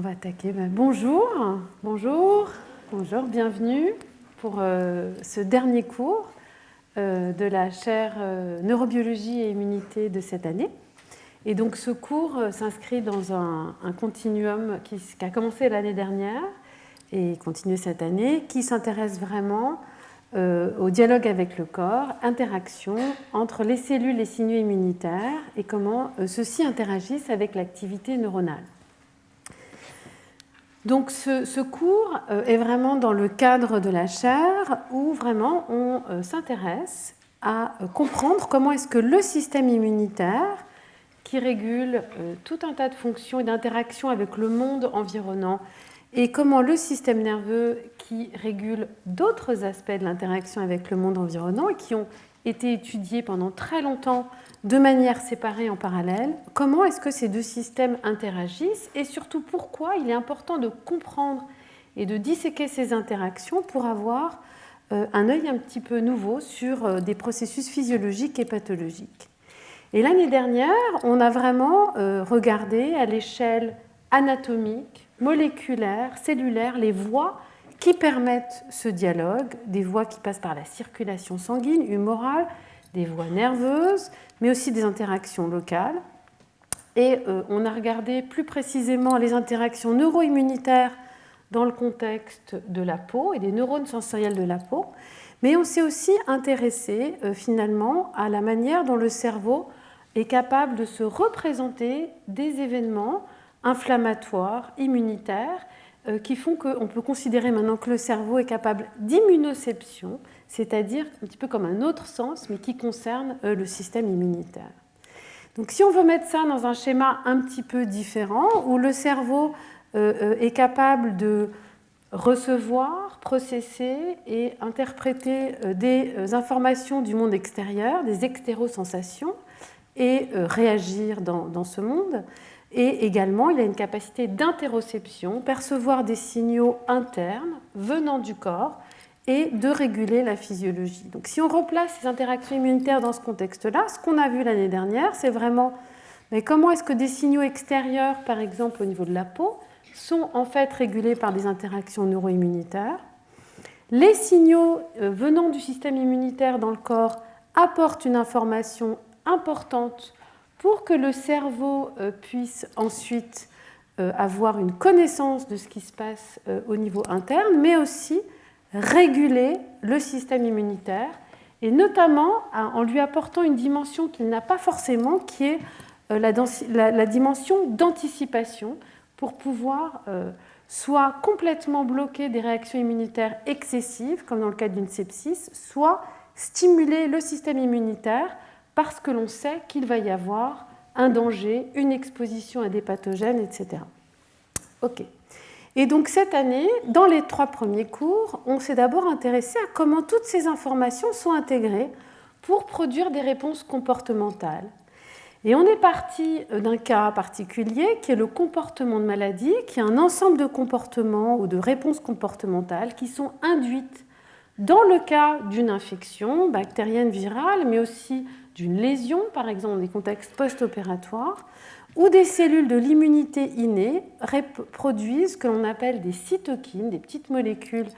va attaquer. Bonjour, bienvenue pour ce dernier cours de la chaire neurobiologie et immunité de cette année. Et donc ce cours s'inscrit dans un continuum qui a commencé l'année dernière et continue cette année, qui s'intéresse vraiment au dialogue avec le corps, interaction entre les cellules et signaux immunitaires et comment ceux-ci interagissent avec l'activité neuronale. Donc ce cours est vraiment dans le cadre de la chaire où vraiment on s'intéresse à comprendre comment est-ce que le système immunitaire, qui régule tout un tas de fonctions et d'interactions avec le monde environnant, et comment le système nerveux, qui régule d'autres aspects de l'interaction avec le monde environnant et qui ont été étudiés pendant très longtemps de manière séparée en parallèle, comment est-ce que ces deux systèmes interagissent et surtout pourquoi il est important de comprendre et de disséquer ces interactions pour avoir un œil un petit peu nouveau sur des processus physiologiques et pathologiques. Et l'année dernière, on a vraiment regardé à l'échelle anatomique, moléculaire, cellulaire, les voies qui permettent ce dialogue, des voies qui passent par la circulation sanguine, humorale, des voies nerveuses, mais aussi des interactions locales. Et on a regardé plus précisément les interactions neuro-immunitaires dans le contexte de la peau et des neurones sensoriels de la peau, mais on s'est aussi intéressé finalement à la manière dont le cerveau est capable de se représenter des événements inflammatoires, immunitaires, qui font qu'on peut considérer maintenant que le cerveau est capable d'immunoception, c'est-à-dire un petit peu comme un autre sens, mais qui concerne le système immunitaire. Donc si on veut mettre ça dans un schéma un petit peu différent, où le cerveau est capable de recevoir, processer et interpréter des informations du monde extérieur, des extérosensations, et réagir dans ce monde. Et également, il a une capacité d'interoception, percevoir des signaux internes venant du corps et de réguler la physiologie. Donc si on replace ces interactions immunitaires dans ce contexte-là, ce qu'on a vu l'année dernière, c'est vraiment comment est-ce que des signaux extérieurs, par exemple au niveau de la peau, sont en fait régulés par des interactions neuro-immunitaires. Les signaux venant du système immunitaire dans le corps apportent une information importante pour que le cerveau puisse ensuite avoir une connaissance de ce qui se passe au niveau interne, mais aussi réguler le système immunitaire, et notamment en lui apportant une dimension qu'il n'a pas forcément, qui est la dimension d'anticipation, pour pouvoir soit complètement bloquer des réactions immunitaires excessives, comme dans le cas d'une sepsis, soit stimuler le système immunitaire parce que l'on sait qu'il va y avoir un danger, une exposition à des pathogènes, etc. OK. Et donc cette année, dans les 3 premiers cours, on s'est d'abord intéressé à comment toutes ces informations sont intégrées pour produire des réponses comportementales. Et on est parti d'un cas particulier qui est le comportement de maladie, qui est un ensemble de comportements ou de réponses comportementales qui sont induites dans le cas d'une infection bactérienne, virale, mais aussi d'une lésion, par exemple dans des contextes post-opératoires, où des cellules de l'immunité innée produisent ce que l'on appelle des cytokines, des petites molécules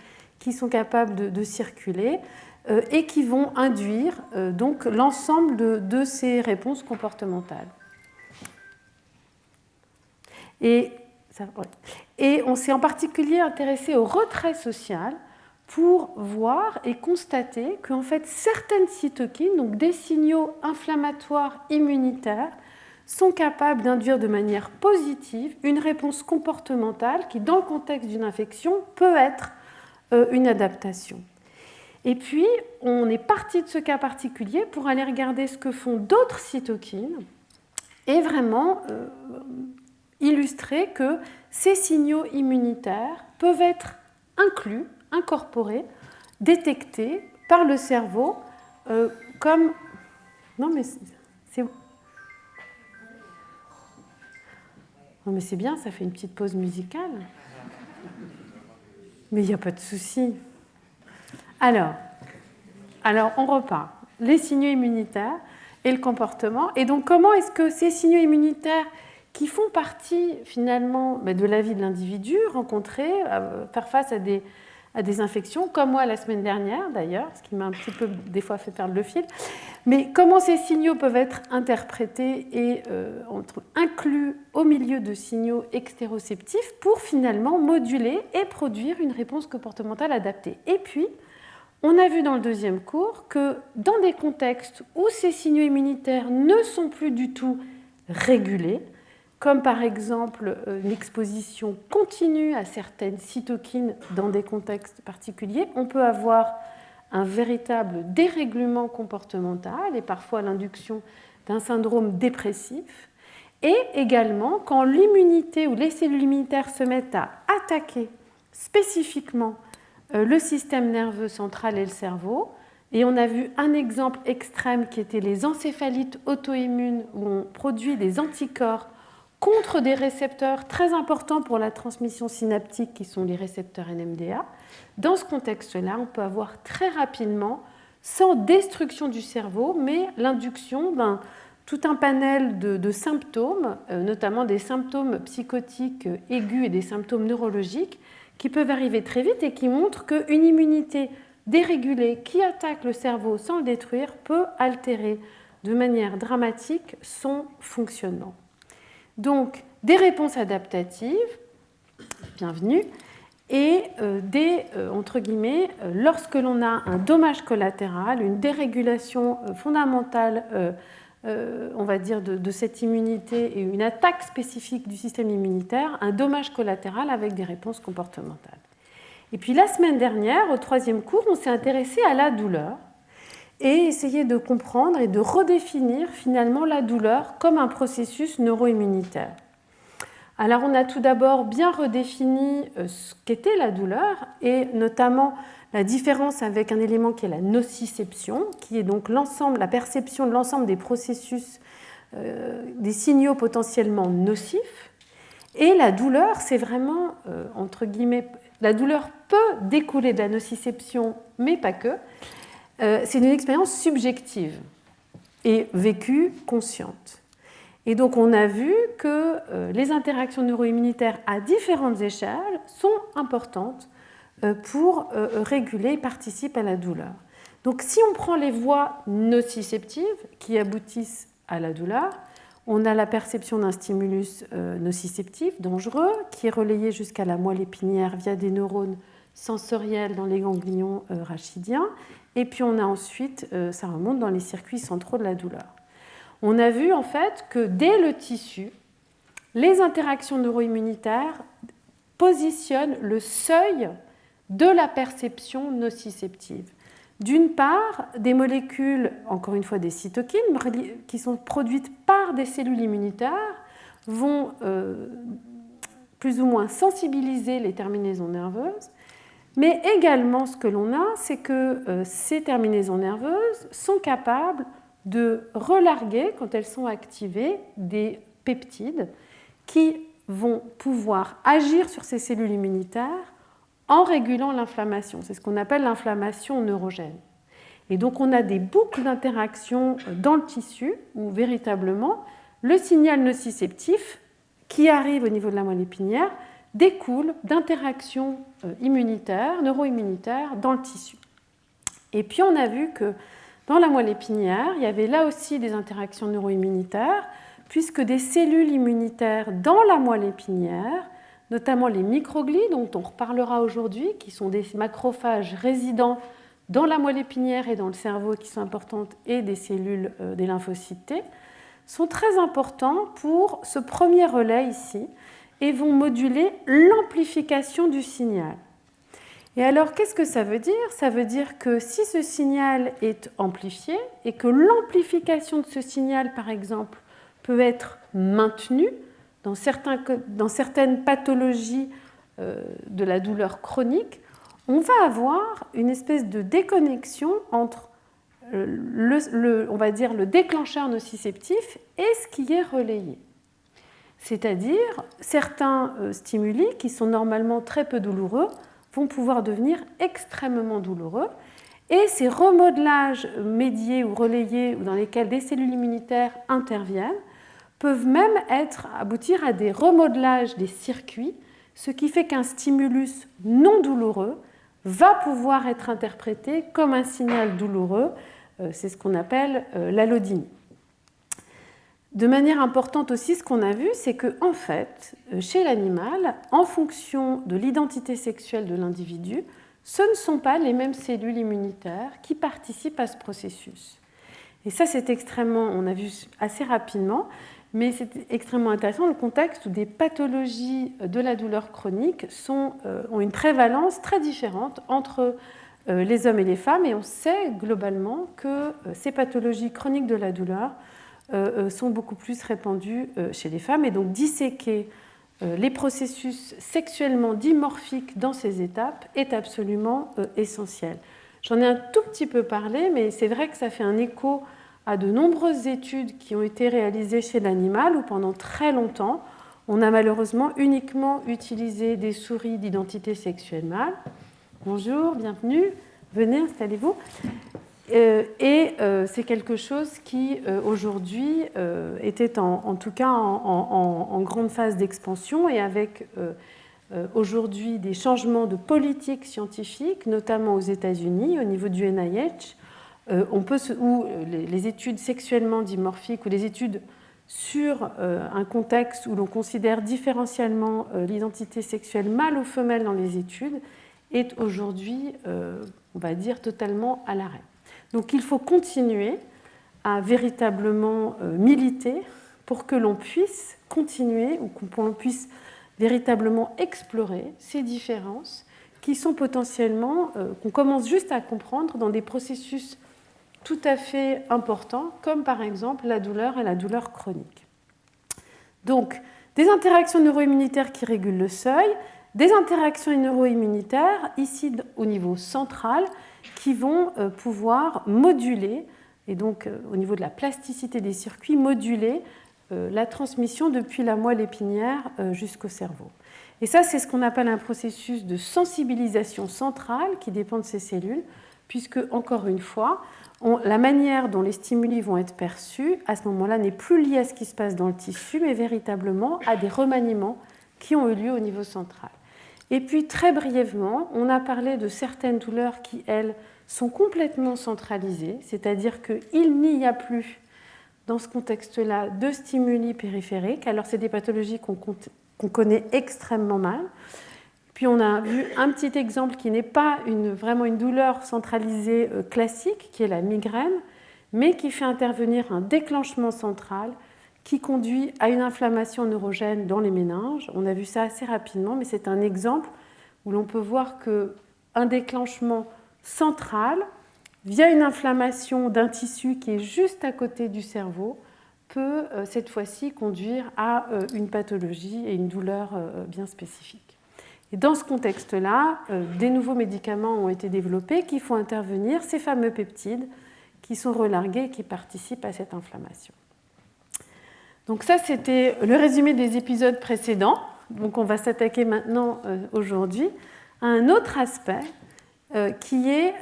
qui sont capables de circuler et qui vont induire donc l'ensemble de ces réponses comportementales. Et on s'est en particulier intéressé au retrait social pour voir et constater qu'en fait certaines cytokines, donc des signaux inflammatoires immunitaires, sont capables d'induire de manière positive une réponse comportementale qui, dans le contexte d'une infection, peut être une adaptation. Et puis, on est parti de ce cas particulier pour aller regarder ce que font d'autres cytokines et vraiment illustrer que ces signaux immunitaires peuvent être inclus, incorporés, détectés par le cerveau comme... Non, mais c'est... Non, mais c'est bien, ça fait une petite pause musicale. Mais il n'y a pas de souci. Alors, on repart. Les signaux immunitaires et le comportement. Et donc, comment est-ce que ces signaux immunitaires qui font partie finalement de la vie de l'individu, rencontrer, faire face à des infections, comme moi la semaine dernière d'ailleurs, ce qui m'a un petit peu des fois fait perdre le fil. Mais comment ces signaux peuvent être interprétés et inclus au milieu de signaux extéroceptifs pour finalement moduler et produire une réponse comportementale adaptée. Et puis, on a vu dans le deuxième cours que dans des contextes où ces signaux immunitaires ne sont plus du tout régulés, comme par exemple une exposition continue à certaines cytokines dans des contextes particuliers, on peut avoir un véritable dérèglement comportemental et parfois l'induction d'un syndrome dépressif. Et également, quand l'immunité ou les cellules immunitaires se mettent à attaquer spécifiquement le système nerveux central et le cerveau, et on a vu un exemple extrême qui était les encéphalites auto-immunes où on produit des anticorps contre des récepteurs très importants pour la transmission synaptique qui sont les récepteurs NMDA. Dans ce contexte-là, on peut avoir très rapidement, sans destruction du cerveau, mais l'induction d'un tout un panel de symptômes, notamment des symptômes psychotiques aigus et des symptômes neurologiques qui peuvent arriver très vite et qui montrent qu'une immunité dérégulée qui attaque le cerveau sans le détruire peut altérer de manière dramatique son fonctionnement. Donc, des réponses adaptatives, bienvenue, et entre guillemets, lorsque l'on a un dommage collatéral, une dérégulation fondamentale, on va dire, de cette immunité et une attaque spécifique du système immunitaire, un dommage collatéral avec des réponses comportementales. Et puis la semaine dernière, au troisième cours, on s'est intéressé à la douleur et essayer de comprendre et de redéfinir finalement la douleur comme un processus neuro-immunitaire. Alors on a tout d'abord bien redéfini ce qu'était la douleur et notamment la différence avec un élément qui est la nociception, qui est donc la perception de l'ensemble des processus, des signaux potentiellement nocifs. Et la douleur, c'est vraiment, entre guillemets, la douleur peut découler de la nociception, mais pas que. C'est une expérience subjective et vécue consciente. Et donc on a vu que les interactions neuroimmunitaires à différentes échelles sont importantes pour réguler et participer à la douleur. Donc si on prend les voies nociceptives qui aboutissent à la douleur, on a la perception d'un stimulus nociceptif dangereux qui est relayé jusqu'à la moelle épinière via des neurones sensoriels dans les ganglions rachidiens. Et puis on a ensuite, ça remonte dans les circuits centraux de la douleur. On a vu en fait que dès le tissu, les interactions neuroimmunitaires positionnent le seuil de la perception nociceptive. D'une part, des molécules, encore une fois des cytokines, qui sont produites par des cellules immunitaires, vont plus ou moins sensibiliser les terminaisons nerveuses. Mais également, ce que l'on a, c'est que ces terminaisons nerveuses sont capables de relarguer, quand elles sont activées, des peptides qui vont pouvoir agir sur ces cellules immunitaires en régulant l'inflammation. C'est ce qu'on appelle l'inflammation neurogène. Et donc, on a des boucles d'interaction dans le tissu où, véritablement, le signal nociceptif qui arrive au niveau de la moelle épinière découle d'interactions immunitaires, neuro-immunitaires dans le tissu. Et puis on a vu que dans la moelle épinière, il y avait là aussi des interactions neuro-immunitaires, puisque des cellules immunitaires dans la moelle épinière, notamment les microglies, dont on reparlera aujourd'hui, qui sont des macrophages résidents dans la moelle épinière et dans le cerveau, qui sont importantes, et des cellules des lymphocytes T, sont très importants pour ce premier relais ici, et vont moduler l'amplification du signal. Et alors, qu'est-ce que ça veut dire ? Ça veut dire que si ce signal est amplifié et que l'amplification de ce signal, par exemple, peut être maintenue dans certaines pathologies de la douleur chronique, on va avoir une espèce de déconnexion entre on va dire le déclencheur nociceptif et ce qui est relayé. C'est-à-dire, certains stimuli qui sont normalement très peu douloureux vont pouvoir devenir extrêmement douloureux. Et ces remodelages médiés ou relayés ou dans lesquels des cellules immunitaires interviennent peuvent même aboutir à des remodelages des circuits, ce qui fait qu'un stimulus non douloureux va pouvoir être interprété comme un signal douloureux. C'est ce qu'on appelle l'allodynie. De manière importante aussi, ce qu'on a vu, c'est que en fait, chez l'animal, en fonction de l'identité sexuelle de l'individu, ce ne sont pas les mêmes cellules immunitaires qui participent à ce processus. Et ça, c'est extrêmement, on a vu assez rapidement, mais c'est extrêmement intéressant dans le contexte où des pathologies de la douleur chronique ont une prévalence très différente entre les hommes et les femmes, et on sait globalement que ces pathologies chroniques de la douleur sont beaucoup plus répandues chez les femmes, et donc disséquer les processus sexuellement dimorphiques dans ces étapes est absolument essentiel. J'en ai un tout petit peu parlé, mais c'est vrai que ça fait un écho à de nombreuses études qui ont été réalisées chez l'animal, où pendant très longtemps, on a malheureusement uniquement utilisé des souris d'identité sexuelle mâle. Bonjour, bienvenue, venez, installez-vous. Et c'est quelque chose qui, aujourd'hui, était en tout cas en grande phase d'expansion, et avec aujourd'hui des changements de politique scientifique, notamment aux États-Unis, au niveau du NIH, où les études sexuellement dimorphiques ou les études sur un contexte où l'on considère différentiellement l'identité sexuelle mâle ou femelle dans les études est aujourd'hui, on va dire, totalement à l'arrêt. Donc il faut continuer à véritablement militer pour que l'on puisse continuer ou que l'on puisse véritablement explorer ces différences qui sont potentiellement, qu'on commence juste à comprendre dans des processus tout à fait importants, comme par exemple la douleur et la douleur chronique. Donc, des interactions neuroimmunitaires qui régulent le seuil, des interactions neuroimmunitaires, ici au niveau central, qui vont pouvoir moduler, et donc au niveau de la plasticité des circuits, moduler la transmission depuis la moelle épinière jusqu'au cerveau. Et ça, c'est ce qu'on appelle un processus de sensibilisation centrale qui dépend de ces cellules, puisque, encore une fois, la manière dont les stimuli vont être perçus, à ce moment-là, n'est plus liée à ce qui se passe dans le tissu, mais véritablement à des remaniements qui ont eu lieu au niveau central. Et puis, très brièvement, on a parlé de certaines douleurs qui, elles, sont complètement centralisées, c'est-à-dire qu'il n'y a plus, dans ce contexte-là, de stimuli périphériques. Alors, c'est des pathologies qu'on connaît extrêmement mal. Puis, on a vu un petit exemple qui n'est pas vraiment une douleur centralisée classique, qui est la migraine, mais qui fait intervenir un déclenchement central qui conduit à une inflammation neurogène dans les méninges. On a vu ça assez rapidement, mais c'est un exemple où l'on peut voir qu'un déclenchement central, via une inflammation d'un tissu qui est juste à côté du cerveau, peut cette fois-ci conduire à une pathologie et une douleur bien spécifique. Et dans ce contexte-là, des nouveaux médicaments ont été développés qui font intervenir ces fameux peptides qui sont relargués et qui participent à cette inflammation. Donc ça, c'était le résumé des épisodes précédents. Donc on va s'attaquer maintenant, aujourd'hui, à un autre aspect qui est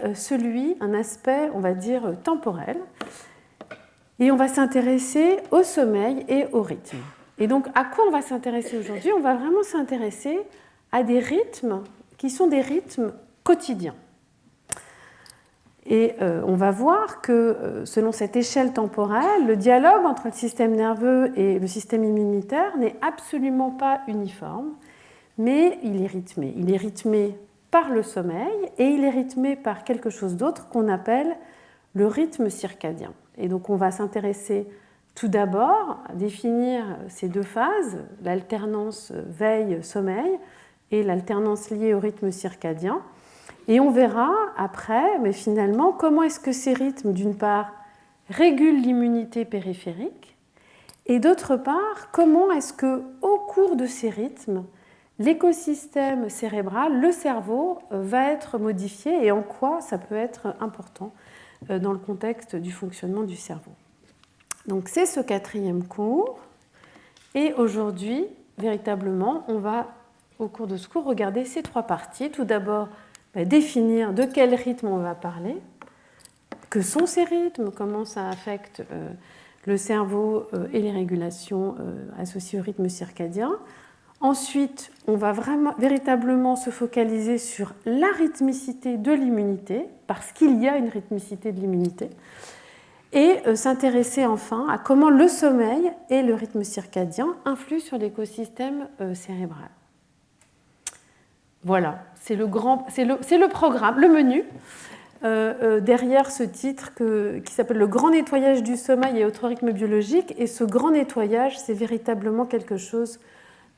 un aspect, on va dire, temporel. Et on va s'intéresser au sommeil et au rythme. Et donc, à quoi on va s'intéresser aujourd'hui ? On va vraiment s'intéresser à des rythmes qui sont des rythmes quotidiens. Et on va voir que, selon cette échelle temporelle, le dialogue entre le système nerveux et le système immunitaire n'est absolument pas uniforme, mais il est rythmé. Il est rythmé par le sommeil et il est rythmé par quelque chose d'autre qu'on appelle le rythme circadien. Et donc on va s'intéresser tout d'abord à définir ces deux phases, l'alternance veille-sommeil et l'alternance liée au rythme circadien. Et on verra après, mais finalement, comment est-ce que ces rythmes, d'une part, régulent l'immunité périphérique, et d'autre part, comment est-ce qu'au cours de ces rythmes, l'écosystème cérébral, le cerveau, va être modifié et en quoi ça peut être important dans le contexte du fonctionnement du cerveau. Donc c'est ce 4e cours, et aujourd'hui, véritablement, on va, au cours de ce cours, regarder ces 3 parties. Tout d'abord, définir de quel rythme on va parler, que sont ces rythmes, comment ça affecte le cerveau et les régulations associées au rythme circadien. Ensuite, on va véritablement se focaliser sur la rythmicité de l'immunité, parce qu'il y a une rythmicité de l'immunité, et s'intéresser enfin à comment le sommeil et le rythme circadien influent sur l'écosystème cérébral. Voilà, c'est le programme, le menu. Derrière ce titre qui s'appelle « Le grand nettoyage du sommeil et autres rythmes biologiques ». Et ce grand nettoyage, c'est véritablement quelque chose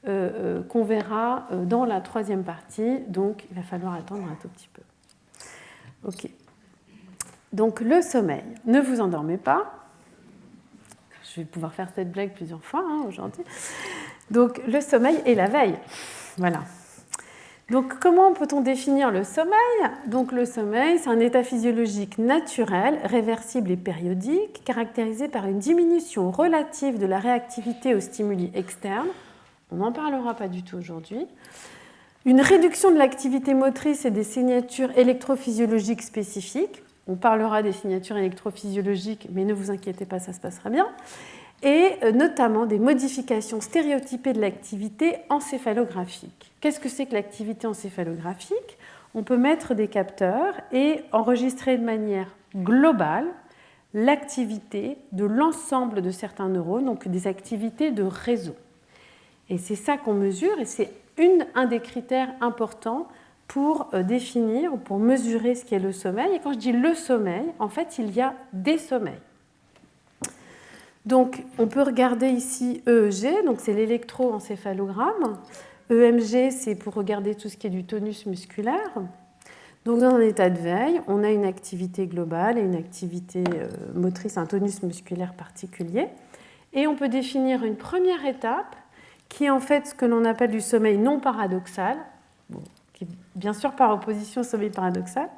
qu'on verra dans la troisième partie. Donc, il va falloir attendre un tout petit peu. OK. Donc, le sommeil. Ne vous endormez pas. Je vais pouvoir faire cette blague plusieurs fois aujourd'hui. Donc, le sommeil et la veille. Voilà. Donc, comment peut-on définir le sommeil ? Donc, le sommeil, c'est un état physiologique naturel, réversible et périodique, caractérisé par une diminution relative de la réactivité aux stimuli externes. On n'en parlera pas du tout aujourd'hui. Une réduction de l'activité motrice et des signatures électrophysiologiques spécifiques. On parlera des signatures électrophysiologiques, mais ne vous inquiétez pas, ça se passera bien. Et notamment des modifications stéréotypées de l'activité encéphalographique. Qu'est-ce que c'est que l'activité encéphalographique ? On peut mettre des capteurs et enregistrer de manière globale l'activité de l'ensemble de certains neurones, donc des activités de réseau. Et c'est ça qu'on mesure, et c'est un des critères importants pour définir ou pour mesurer ce qu'est le sommeil. Et quand je dis le sommeil, en fait, il y a des sommeils. Donc, on peut regarder ici EEG, donc c'est l'électroencéphalogramme. EMG, c'est pour regarder tout ce qui est du tonus musculaire. Donc, dans un état de veille, on a une activité globale et une activité motrice, un tonus musculaire particulier. Et on peut définir une première étape qui est en fait ce que l'on appelle du sommeil non paradoxal, qui est bien sûr par opposition au sommeil paradoxal.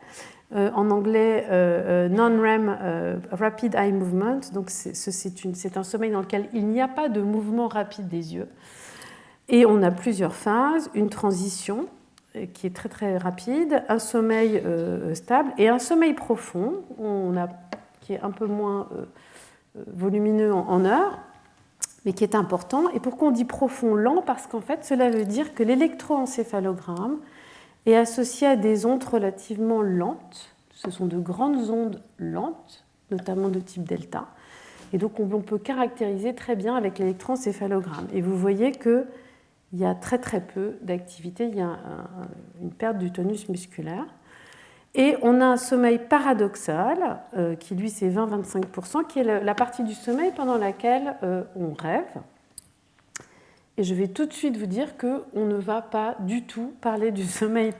En anglais, non-REM Rapid Eye Movement. Donc, c'est un sommeil dans lequel il n'y a pas de mouvement rapide des yeux. Et on a plusieurs phases, une transition qui est très très rapide, un sommeil stable et un sommeil profond, qui est un peu moins volumineux en heures, mais qui est important. Et pourquoi on dit profond lent ? Parce qu'en fait, cela veut dire que l'électroencéphalogramme est associé à des ondes relativement lentes. Ce sont de grandes ondes lentes, notamment de type delta. Et donc, on peut caractériser très bien avec l'électroencéphalogramme. Et vous voyez qu'il y a très très peu d'activité, il y a une perte du tonus musculaire. Et on a un sommeil paradoxal, qui lui c'est 20-25%, qui est la partie du sommeil pendant laquelle on rêve. Et je vais tout de suite vous dire qu'on ne va pas du tout parler du sommeil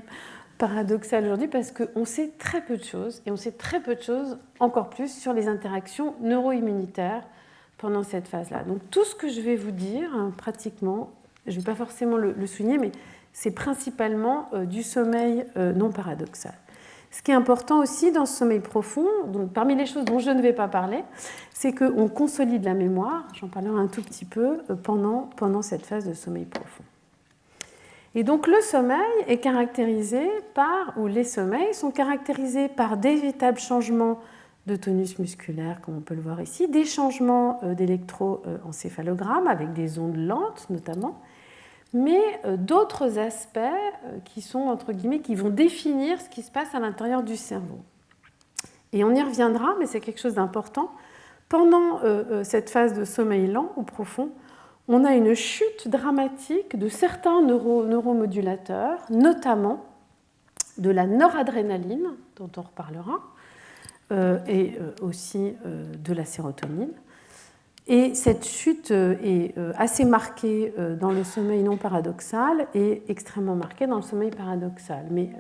paradoxal aujourd'hui parce qu'on sait très peu de choses, et on sait très peu de choses encore plus sur les interactions neuro-immunitaires pendant cette phase-là. Donc tout ce que je vais vous dire, pratiquement, je ne vais pas forcément le souligner, mais c'est principalement du sommeil non paradoxal. Ce qui est important aussi dans ce sommeil profond, donc parmi les choses dont je ne vais pas parler, c'est qu'on consolide la mémoire, j'en parlerai un tout petit peu, pendant cette phase de sommeil profond. Et donc le sommeil est caractérisé ou les sommeils sont caractérisés par des véritables changements de tonus musculaire, comme on peut le voir ici, des changements d'électroencéphalogramme avec des ondes lentes notamment, mais d'autres aspects qui sont, entre guillemets, qui vont définir ce qui se passe à l'intérieur du cerveau. Et on y reviendra, mais c'est quelque chose d'important. Pendant cette phase de sommeil lent ou profond, on a une chute dramatique de certains neuromodulateurs, notamment de la noradrénaline, dont on reparlera, et aussi de la sérotonine. Et cette chute est assez marquée dans le sommeil non paradoxal et extrêmement marquée dans le sommeil paradoxal. Mais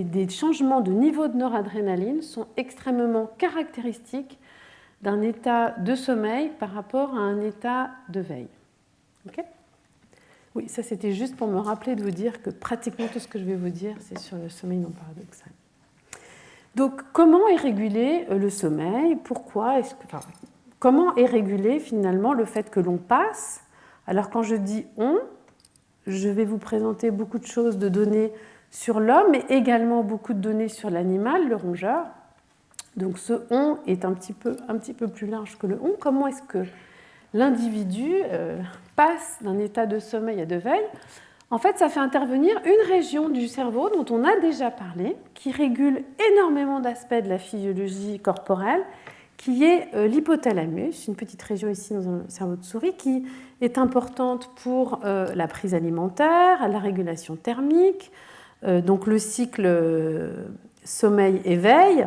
des changements de niveau de noradrénaline sont extrêmement caractéristiques d'un état de sommeil par rapport à un état de veille. Okay ? Oui, ça c'était juste pour me rappeler de vous dire que pratiquement tout ce que je vais vous dire, c'est sur le sommeil non paradoxal. Donc, comment est régulé le sommeil ? Comment est régulé finalement le fait que l'on passe ? Alors quand je dis « on », je vais vous présenter beaucoup de choses, de données sur l'homme, mais également beaucoup de données sur l'animal, le rongeur. Donc ce on est un petit peu plus large que le on. Comment est-ce que l'individu passe d'un état de sommeil à de veille? En fait, ça fait intervenir une région du cerveau dont on a déjà parlé, qui régule énormément d'aspects de la physiologie corporelle, qui est l'hypothalamus, une petite région ici dans un cerveau de souris, qui est importante pour la prise alimentaire, la régulation thermique, donc le cycle sommeil-éveil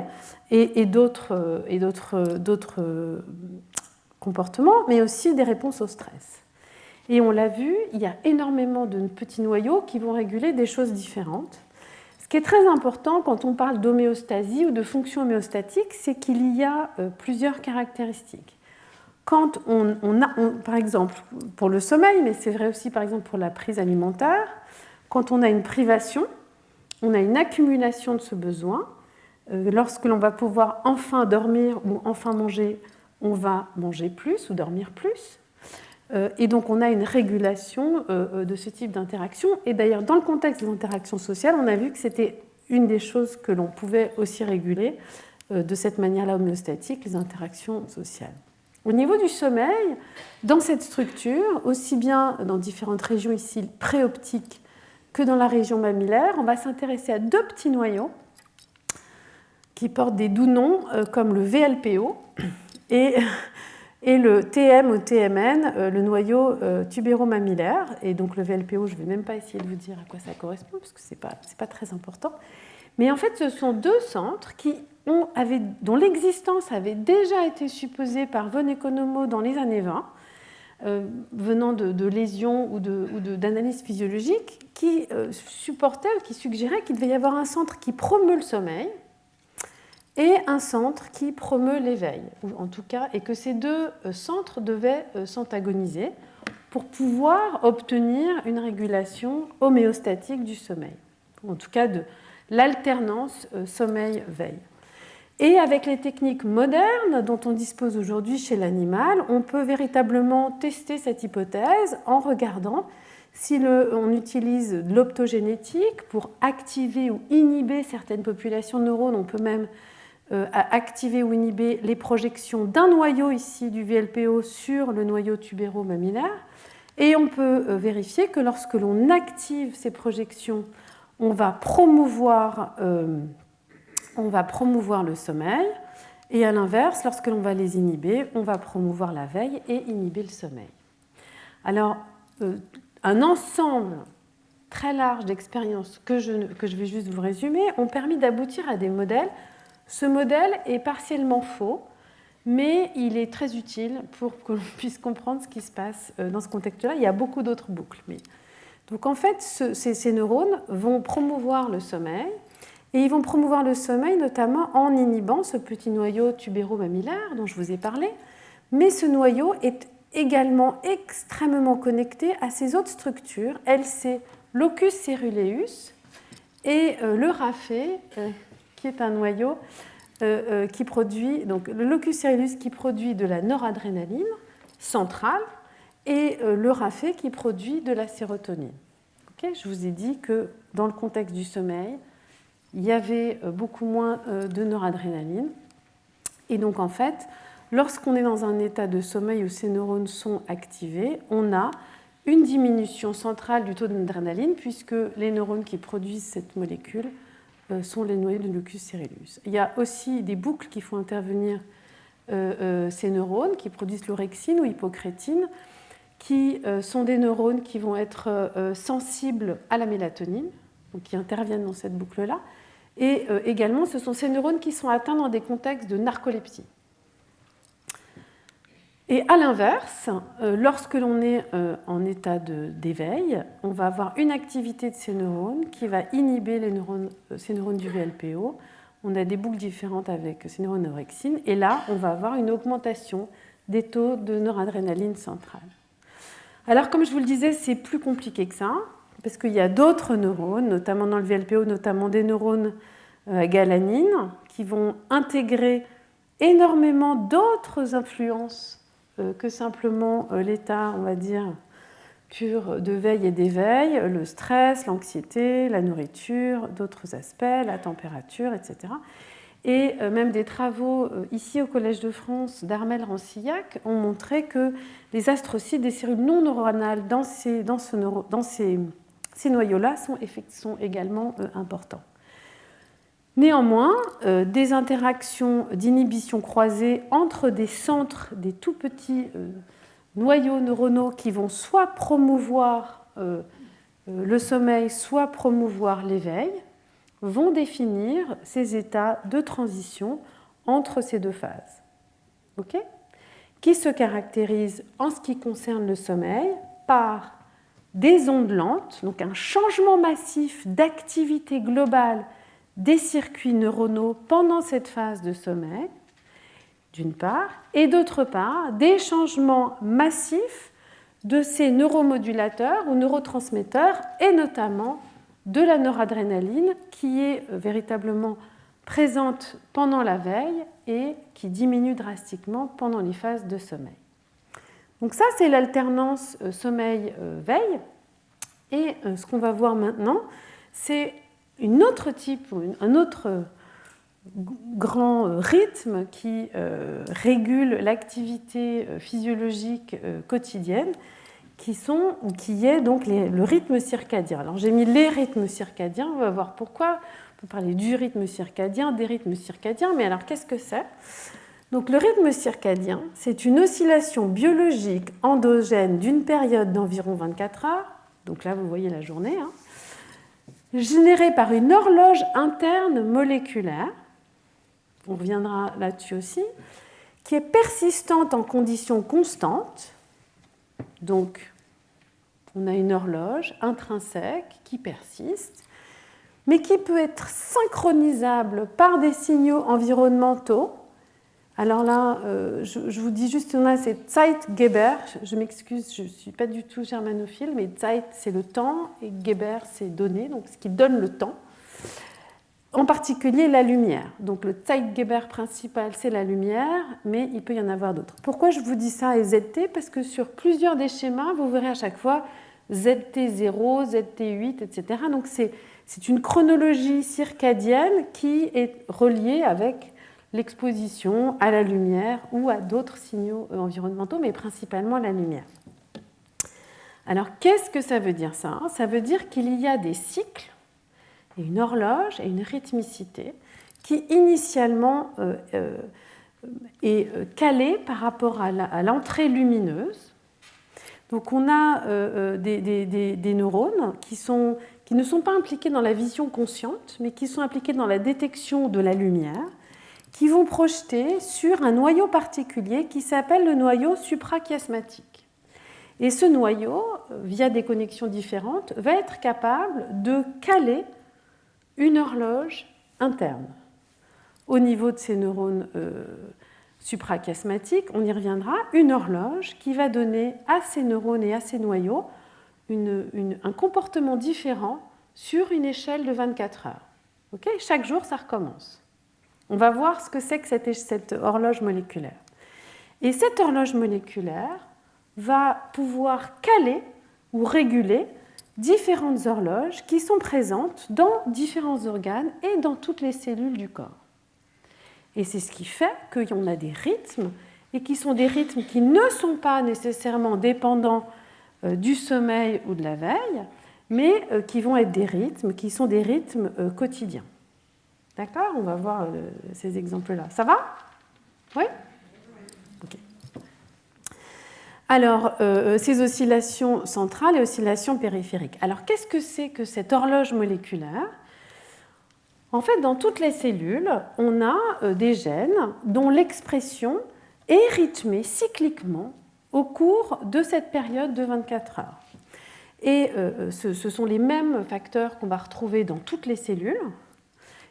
et d'autres comportements, mais aussi des réponses au stress. Et on l'a vu, il y a énormément de petits noyaux qui vont réguler des choses différentes. Ce qui est très important quand on parle d'homéostasie ou de fonction homéostatique, c'est qu'il y a plusieurs caractéristiques. Quand par exemple, pour le sommeil, mais c'est vrai aussi par exemple pour la prise alimentaire, quand on a une privation, on a une accumulation de ce besoin. Lorsque l'on va pouvoir enfin dormir ou enfin manger, on va manger plus ou dormir plus. Et donc on a une régulation de ce type d'interaction. Et d'ailleurs, dans le contexte des interactions sociales, on a vu que c'était une des choses que l'on pouvait aussi réguler de cette manière-là homéostatique, les interactions sociales. Au niveau du sommeil, dans cette structure, aussi bien dans différentes régions ici préoptiques que dans la région mammillaire, on va s'intéresser à deux petits noyaux qui portent des doux noms comme le VLPO et le TM ou TMN, le noyau tubéro-mammillaire. Et donc le VLPO, je ne vais même pas essayer de vous dire à quoi ça correspond, parce que ce n'est pas très important. Mais en fait, ce sont deux centres dont l'existence avait déjà été supposée par von Economo dans les années 20, venant de lésions ou d'analyses physiologiques, qui supportaient ou qui suggéraient qu'il devait y avoir un centre qui promeut le sommeil, et un centre qui promeut l'éveil, ou en tout cas, et que ces deux centres devaient s'antagoniser pour pouvoir obtenir une régulation homéostatique du sommeil, en tout cas de l'alternance sommeil-veille. Et avec les techniques modernes dont on dispose aujourd'hui chez l'animal, on peut véritablement tester cette hypothèse en regardant si on utilise de l'optogénétique pour activer ou inhiber certaines populations de neurones. On peut même activer ou inhiber les projections d'un noyau ici du VLPO sur le noyau tubéro-mammillaire. Et on peut vérifier que lorsque l'on active ces projections, on va promouvoir le sommeil. Et à l'inverse, lorsque l'on va les inhiber, on va promouvoir la veille et inhiber le sommeil. Alors, un ensemble très large d'expériences que je vais juste vous résumer ont permis d'aboutir à des modèles. Ce modèle est partiellement faux, mais il est très utile pour que l'on puisse comprendre ce qui se passe dans ce contexte-là. Il y a beaucoup d'autres boucles. Donc en fait, ces neurones vont promouvoir le sommeil, et ils vont promouvoir le sommeil notamment en inhibant ce petit noyau tubéro-mammillaire dont je vous ai parlé, mais ce noyau est également extrêmement connecté à ces autres structures, LC locus ceruleus et le RAFE, qui est un noyau qui produit, donc le locus ceruleus qui produit de la noradrénaline centrale et le RAFE qui produit de la sérotonine. Okay, je vous ai dit que dans le contexte du sommeil, il y avait beaucoup moins de noradrénaline. Et donc en fait, lorsqu'on est dans un état de sommeil où ces neurones sont activés, on a une diminution centrale du taux d'adrénaline puisque les neurones qui produisent cette molécule sont les noyaux de locus ceruleus. Il y a aussi des boucles qui font intervenir ces neurones qui produisent l'orexine ou hypocrétine, qui sont des neurones qui vont être sensibles à la mélatonine, donc qui interviennent dans cette boucle-là. Et également, ce sont ces neurones qui sont atteints dans des contextes de narcolepsie. Et à l'inverse, lorsque l'on est en état d'éveil, on va avoir une activité de ces neurones qui va inhiber ces neurones du VLPO. On a des boucles différentes avec ces neurones d'orexine. Et là, on va avoir une augmentation des taux de noradrénaline centrale. Alors, comme je vous le disais, c'est plus compliqué que ça, parce qu'il y a d'autres neurones, notamment dans le VLPO, notamment des neurones à galanine, qui vont intégrer énormément d'autres influences que simplement l'état, on va dire, pur de veille et d'éveil, le stress, l'anxiété, la nourriture, d'autres aspects, la température, etc. Et même des travaux ici au Collège de France d'Armel-Rancillac ont montré que les astrocytes des cellules non neuronales dans ces noyaux-là sont également importants. Néanmoins, des interactions d'inhibition croisée entre des centres, des tout petits noyaux neuronaux qui vont soit promouvoir le sommeil, soit promouvoir l'éveil, vont définir ces états de transition entre ces deux phases, qui se caractérisent en ce qui concerne le sommeil par des ondes lentes, donc un changement massif d'activité globale des circuits neuronaux pendant cette phase de sommeil, d'une part, et d'autre part, des changements massifs de ces neuromodulateurs ou neurotransmetteurs, et notamment de la noradrénaline qui est véritablement présente pendant la veille et qui diminue drastiquement pendant les phases de sommeil. Donc ça, c'est l'alternance sommeil-veille. Et ce qu'on va voir maintenant, c'est un autre grand rythme qui régule l'activité physiologique quotidienne, qui est donc le rythme circadien. Alors j'ai mis les rythmes circadiens, on va voir pourquoi. On peut parler du rythme circadien, des rythmes circadiens, mais alors qu'est-ce que c'est ? Donc le rythme circadien, c'est une oscillation biologique endogène d'une période d'environ 24 heures, donc là vous voyez la journée, générée par une horloge interne moléculaire, on reviendra là-dessus aussi, qui est persistante en conditions constantes. Donc, on a une horloge intrinsèque qui persiste, mais qui peut être synchronisable par des signaux environnementaux. Alors là, je vous dis juste, c'est Zeitgeber. Je m'excuse, je ne suis pas du tout germanophile, mais Zeit, c'est le temps, et Geber, c'est donner, donc ce qui donne le temps. En particulier la lumière. Donc le Zeitgeber principal, c'est la lumière, mais il peut y en avoir d'autres. Pourquoi je vous dis ça et ZT ? Parce que sur plusieurs des schémas, vous verrez à chaque fois ZT0, ZT8, etc. Donc c'est une chronologie circadienne qui est reliée avec l'exposition à la lumière ou à d'autres signaux environnementaux, mais principalement la lumière. Alors qu'est-ce que ça veut dire ça ? Ça veut dire qu'il y a des cycles et une horloge et une rythmicité qui initialement est calée par rapport à l'entrée lumineuse. Donc on a des neurones qui ne sont pas impliqués dans la vision consciente, mais qui sont impliqués dans la détection de la lumière, qui vont projeter sur un noyau particulier qui s'appelle le noyau suprachiasmatique. Et ce noyau, via des connexions différentes, va être capable de caler une horloge interne. Au niveau de ces neurones suprachiasmatiques, on y reviendra, une horloge qui va donner à ces neurones et à ces noyaux un comportement différent sur une échelle de 24 heures. Chaque jour, ça recommence. On va voir ce que c'est que cette horloge moléculaire. Et cette horloge moléculaire va pouvoir caler ou réguler différentes horloges qui sont présentes dans différents organes et dans toutes les cellules du corps. Et c'est ce qui fait qu'on a des rythmes, et qui sont des rythmes qui ne sont pas nécessairement dépendants du sommeil ou de la veille, mais qui vont être des rythmes qui sont des rythmes quotidiens. D'accord ? On va voir ces exemples-là. Ça va ? Oui ? Ok. Alors, ces oscillations centrales et oscillations périphériques. Alors, qu'est-ce que c'est que cette horloge moléculaire ? En fait, dans toutes les cellules, on a des gènes dont l'expression est rythmée cycliquement au cours de cette période de 24 heures. Et ce sont les mêmes facteurs qu'on va retrouver dans toutes les cellules.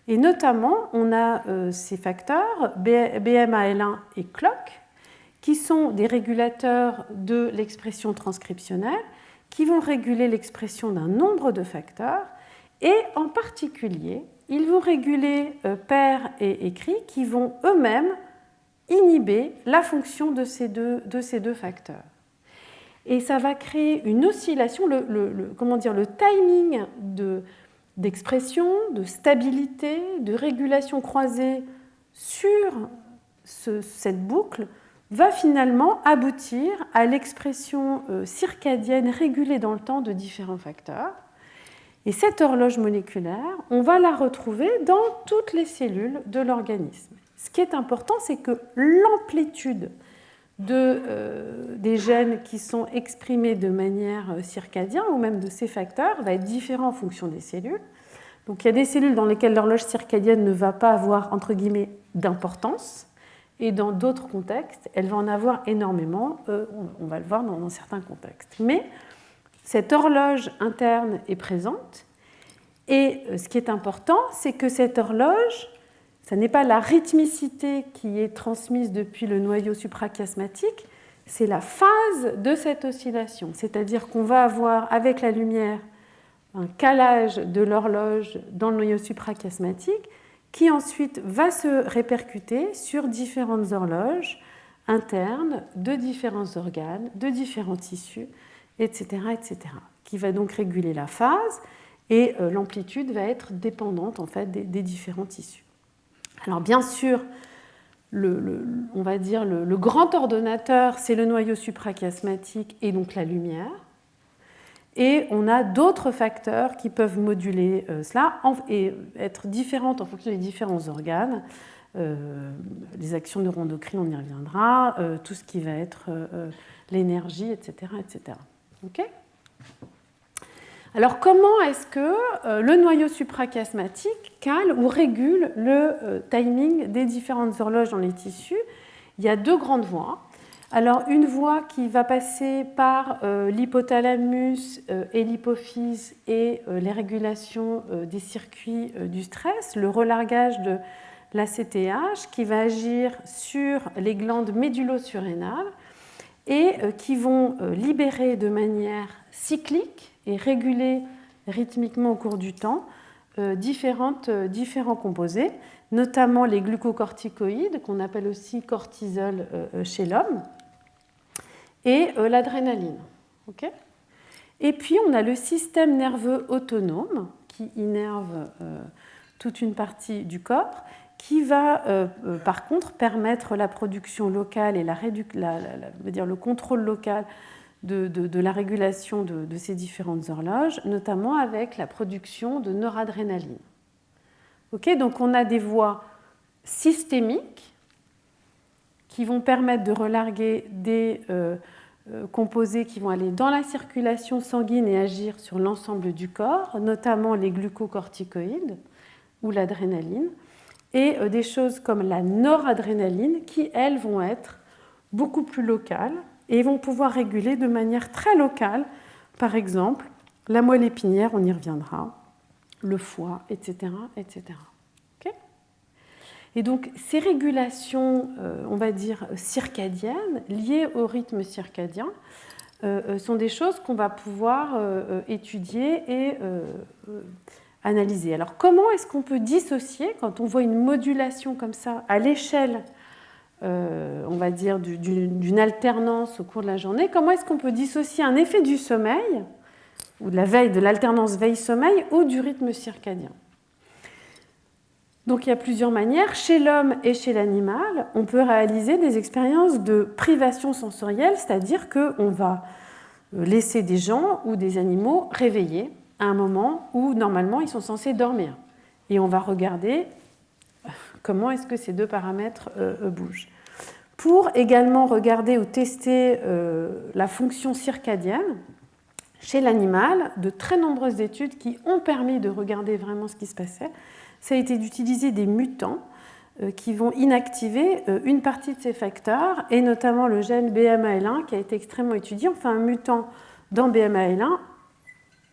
Et notamment, on a ces facteurs, BMAL1 et CLOCK, qui sont des régulateurs de l'expression transcriptionnelle, qui vont réguler l'expression d'un nombre de facteurs, et en particulier, ils vont réguler pair et écrit, qui vont eux-mêmes inhiber la fonction de ces deux facteurs. Et ça va créer une oscillation, le timing d'expression, de stabilité, de régulation croisée sur cette boucle va finalement aboutir à l'expression circadienne régulée dans le temps de différents facteurs. Et cette horloge moléculaire, on va la retrouver dans toutes les cellules de l'organisme. Ce qui est important, c'est que l'amplitude des gènes qui sont exprimés de manière circadienne, ou même de ces facteurs, va être différente en fonction des cellules. Donc il y a des cellules dans lesquelles l'horloge circadienne ne va pas avoir, entre guillemets, d'importance, et dans d'autres contextes, elle va en avoir énormément, on va le voir dans certains contextes. Mais cette horloge interne est présente, et ce qui est important, c'est que cette horloge, ce n'est pas la rythmicité qui est transmise depuis le noyau suprachiasmatique, c'est la phase de cette oscillation. C'est-à-dire qu'on va avoir, avec la lumière, un calage de l'horloge dans le noyau suprachiasmatique qui ensuite va se répercuter sur différentes horloges internes de différents organes, de différents tissus, etc., qui va donc réguler la phase et l'amplitude va être dépendante en fait, des différents tissus. Alors bien sûr, on va dire le grand ordonnateur, c'est le noyau suprachiasmatique et donc la lumière. Et on a d'autres facteurs qui peuvent moduler cela et être différentes en fonction des différents organes. Les actions neuroendocrines, on y reviendra, tout ce qui va être l'énergie, etc. Okay ? Alors comment est-ce que le noyau suprachiasmatique cale ou régule le timing des différentes horloges dans les tissus? Il y a deux grandes voies. Alors, une voie qui va passer par l'hypothalamus et l'hypophyse et les régulations des circuits du stress, le relargage de l'ACTH qui va agir sur les glandes médullosurrénales et qui vont libérer de manière cyclique et réguler rythmiquement au cours du temps différents composés, notamment les glucocorticoïdes, qu'on appelle aussi cortisol chez l'homme, et l'adrénaline. Okay ? Et puis, on a le système nerveux autonome qui innerve toute une partie du corps, qui va, par contre, permettre la production locale et le contrôle local de la régulation de ces différentes horloges, notamment avec la production de noradrénaline. Okay ? Donc, on a des voies systémiques qui vont permettre de relarguer des composés qui vont aller dans la circulation sanguine et agir sur l'ensemble du corps, notamment les glucocorticoïdes ou l'adrénaline, et des choses comme la noradrénaline qui, elles, vont être beaucoup plus locales et vont pouvoir réguler de manière très locale, par exemple, la moelle épinière, on y reviendra, le foie, etc. Okay ? Et donc, ces régulations, on va dire, circadiennes, liées au rythme circadien, sont des choses qu'on va pouvoir étudier et analyser. Alors, comment est-ce qu'on peut dissocier, quand on voit une modulation comme ça, à l'échelle, on va dire, d'une alternance au cours de la journée, comment est-ce qu'on peut dissocier un effet du sommeil, ou de la veille, de l'alternance veille-sommeil, ou du rythme circadien ? Donc il y a plusieurs manières. Chez l'homme et chez l'animal, on peut réaliser des expériences de privation sensorielle, c'est-à-dire qu'on va laisser des gens ou des animaux réveillés à un moment où normalement ils sont censés dormir. Et on va regarder comment est-ce que ces deux paramètres bougent. Pour également regarder ou tester la fonction circadienne, chez l'animal, de très nombreuses études qui ont permis de regarder vraiment ce qui se passait, ça a été d'utiliser des mutants qui vont inactiver une partie de ces facteurs, et notamment le gène BMAL1 qui a été extrêmement étudié. On fait un mutant dans BMAL1,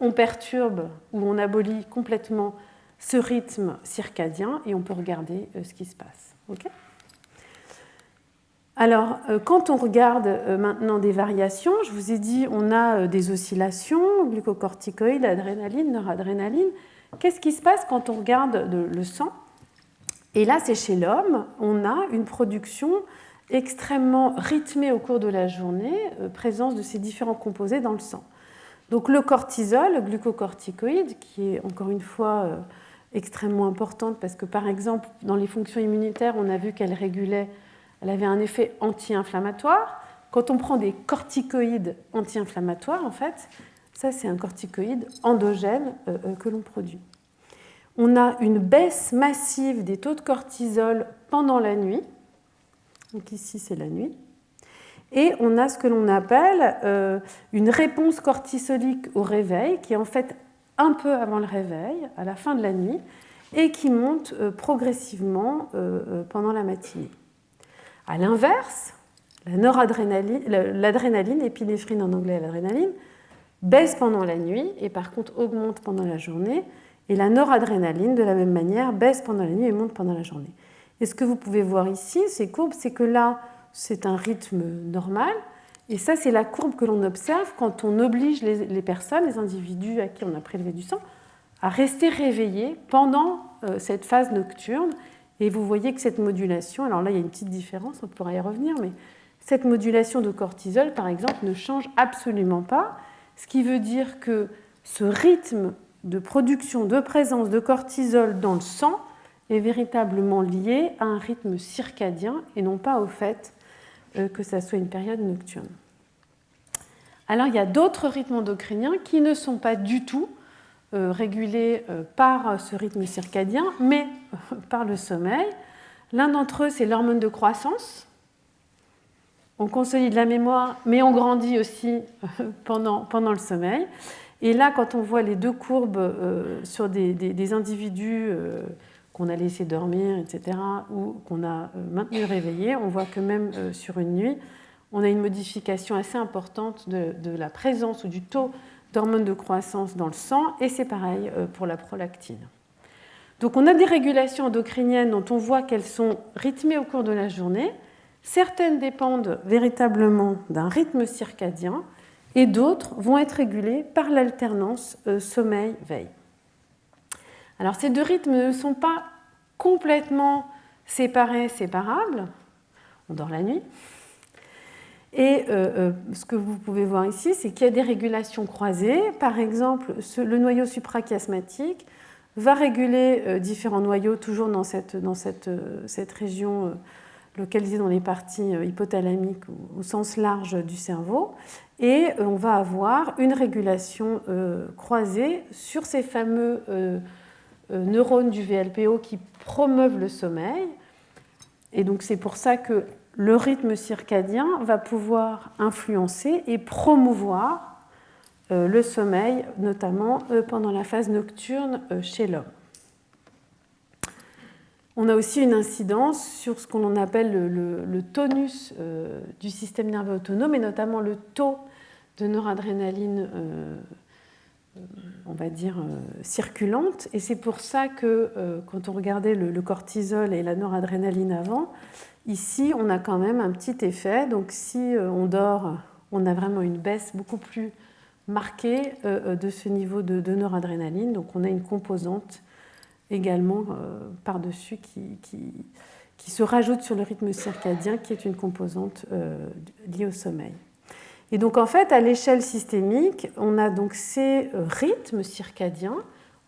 on perturbe ou on abolit complètement ce rythme circadien et on peut regarder ce qui se passe. Okay ? Alors, quand on regarde maintenant des variations, je vous ai dit, on a des oscillations, glucocorticoïdes, adrénaline, noradrénaline. Qu'est-ce qui se passe quand on regarde le sang ? Et là, c'est chez l'homme, on a une production extrêmement rythmée au cours de la journée, présence de ces différents composés dans le sang. Donc le cortisol, le glucocorticoïde, qui est encore une fois extrêmement importante parce que, par exemple, dans les fonctions immunitaires, on a vu qu'elle avait un effet anti-inflammatoire. Quand on prend des corticoïdes anti-inflammatoires, en fait, ça c'est un corticoïde endogène que l'on produit. On a une baisse massive des taux de cortisol pendant la nuit. Donc ici, c'est la nuit. Et on a ce que l'on appelle une réponse cortisolique au réveil, qui est en fait un peu avant le réveil, à la fin de la nuit, et qui monte progressivement pendant la matinée. À l'inverse, l'adrénaline, épinéphrine en anglais, l'adrénaline, baisse pendant la nuit et par contre augmente pendant la journée. Et la noradrénaline, de la même manière, baisse pendant la nuit et monte pendant la journée. Et ce que vous pouvez voir ici, ces courbes, c'est que là, c'est un rythme normal. Et ça, c'est la courbe que l'on observe quand on oblige les personnes, les individus à qui on a prélevé du sang, à rester réveillés pendant cette phase nocturne. Et vous voyez que cette modulation, alors là, il y a une petite différence, on pourra y revenir, mais cette modulation de cortisol, par exemple, ne change absolument pas, ce qui veut dire que ce rythme de production, de présence de cortisol dans le sang est véritablement lié à un rythme circadien et non pas au fait que ça soit une période nocturne. Alors il y a d'autres rythmes endocriniens qui ne sont pas du tout régulés par ce rythme circadien, mais par le sommeil. L'un d'entre eux, c'est l'hormone de croissance. On consolide la mémoire, mais on grandit aussi pendant le sommeil. Et là, quand on voit les deux courbes sur des individus qu'on a laissés dormir, etc., ou qu'on a maintenus réveillés, on voit que même sur une nuit, on a une modification assez importante de la présence ou du taux d'hormones de croissance dans le sang, et c'est pareil pour la prolactine. Donc on a des régulations endocriniennes dont on voit qu'elles sont rythmées au cours de la journée. Certaines dépendent véritablement d'un rythme circadien, et d'autres vont être régulées par l'alternance sommeil-veille. Alors ces deux rythmes ne sont pas complètement séparables. On dort la nuit. Et ce que vous pouvez voir ici, c'est qu'il y a des régulations croisées. Par exemple, le noyau suprachiasmatique va réguler différents noyaux, toujours dans cette région localisée dans les parties hypothalamiques au sens large du cerveau. Et on va avoir une régulation croisée sur ces fameux neurones du VLPO qui promeuvent le sommeil. Et donc c'est pour ça que le rythme circadien va pouvoir influencer et promouvoir le sommeil, notamment pendant la phase nocturne chez l'homme. On a aussi une incidence sur ce qu'on appelle le tonus du système nerveux autonome, et notamment le taux de noradrénaline, on va dire, circulante. Et c'est pour ça que quand on regardait le cortisol et la noradrénaline avant, ici, on a quand même un petit effet. Donc si on dort, on a vraiment une baisse beaucoup plus marquée de ce niveau de noradrénaline. Donc on a une composante également par-dessus qui se rajoute sur le rythme circadien, qui est une composante liée au sommeil. Et donc en fait, à l'échelle systémique, on a donc ces rythmes circadiens,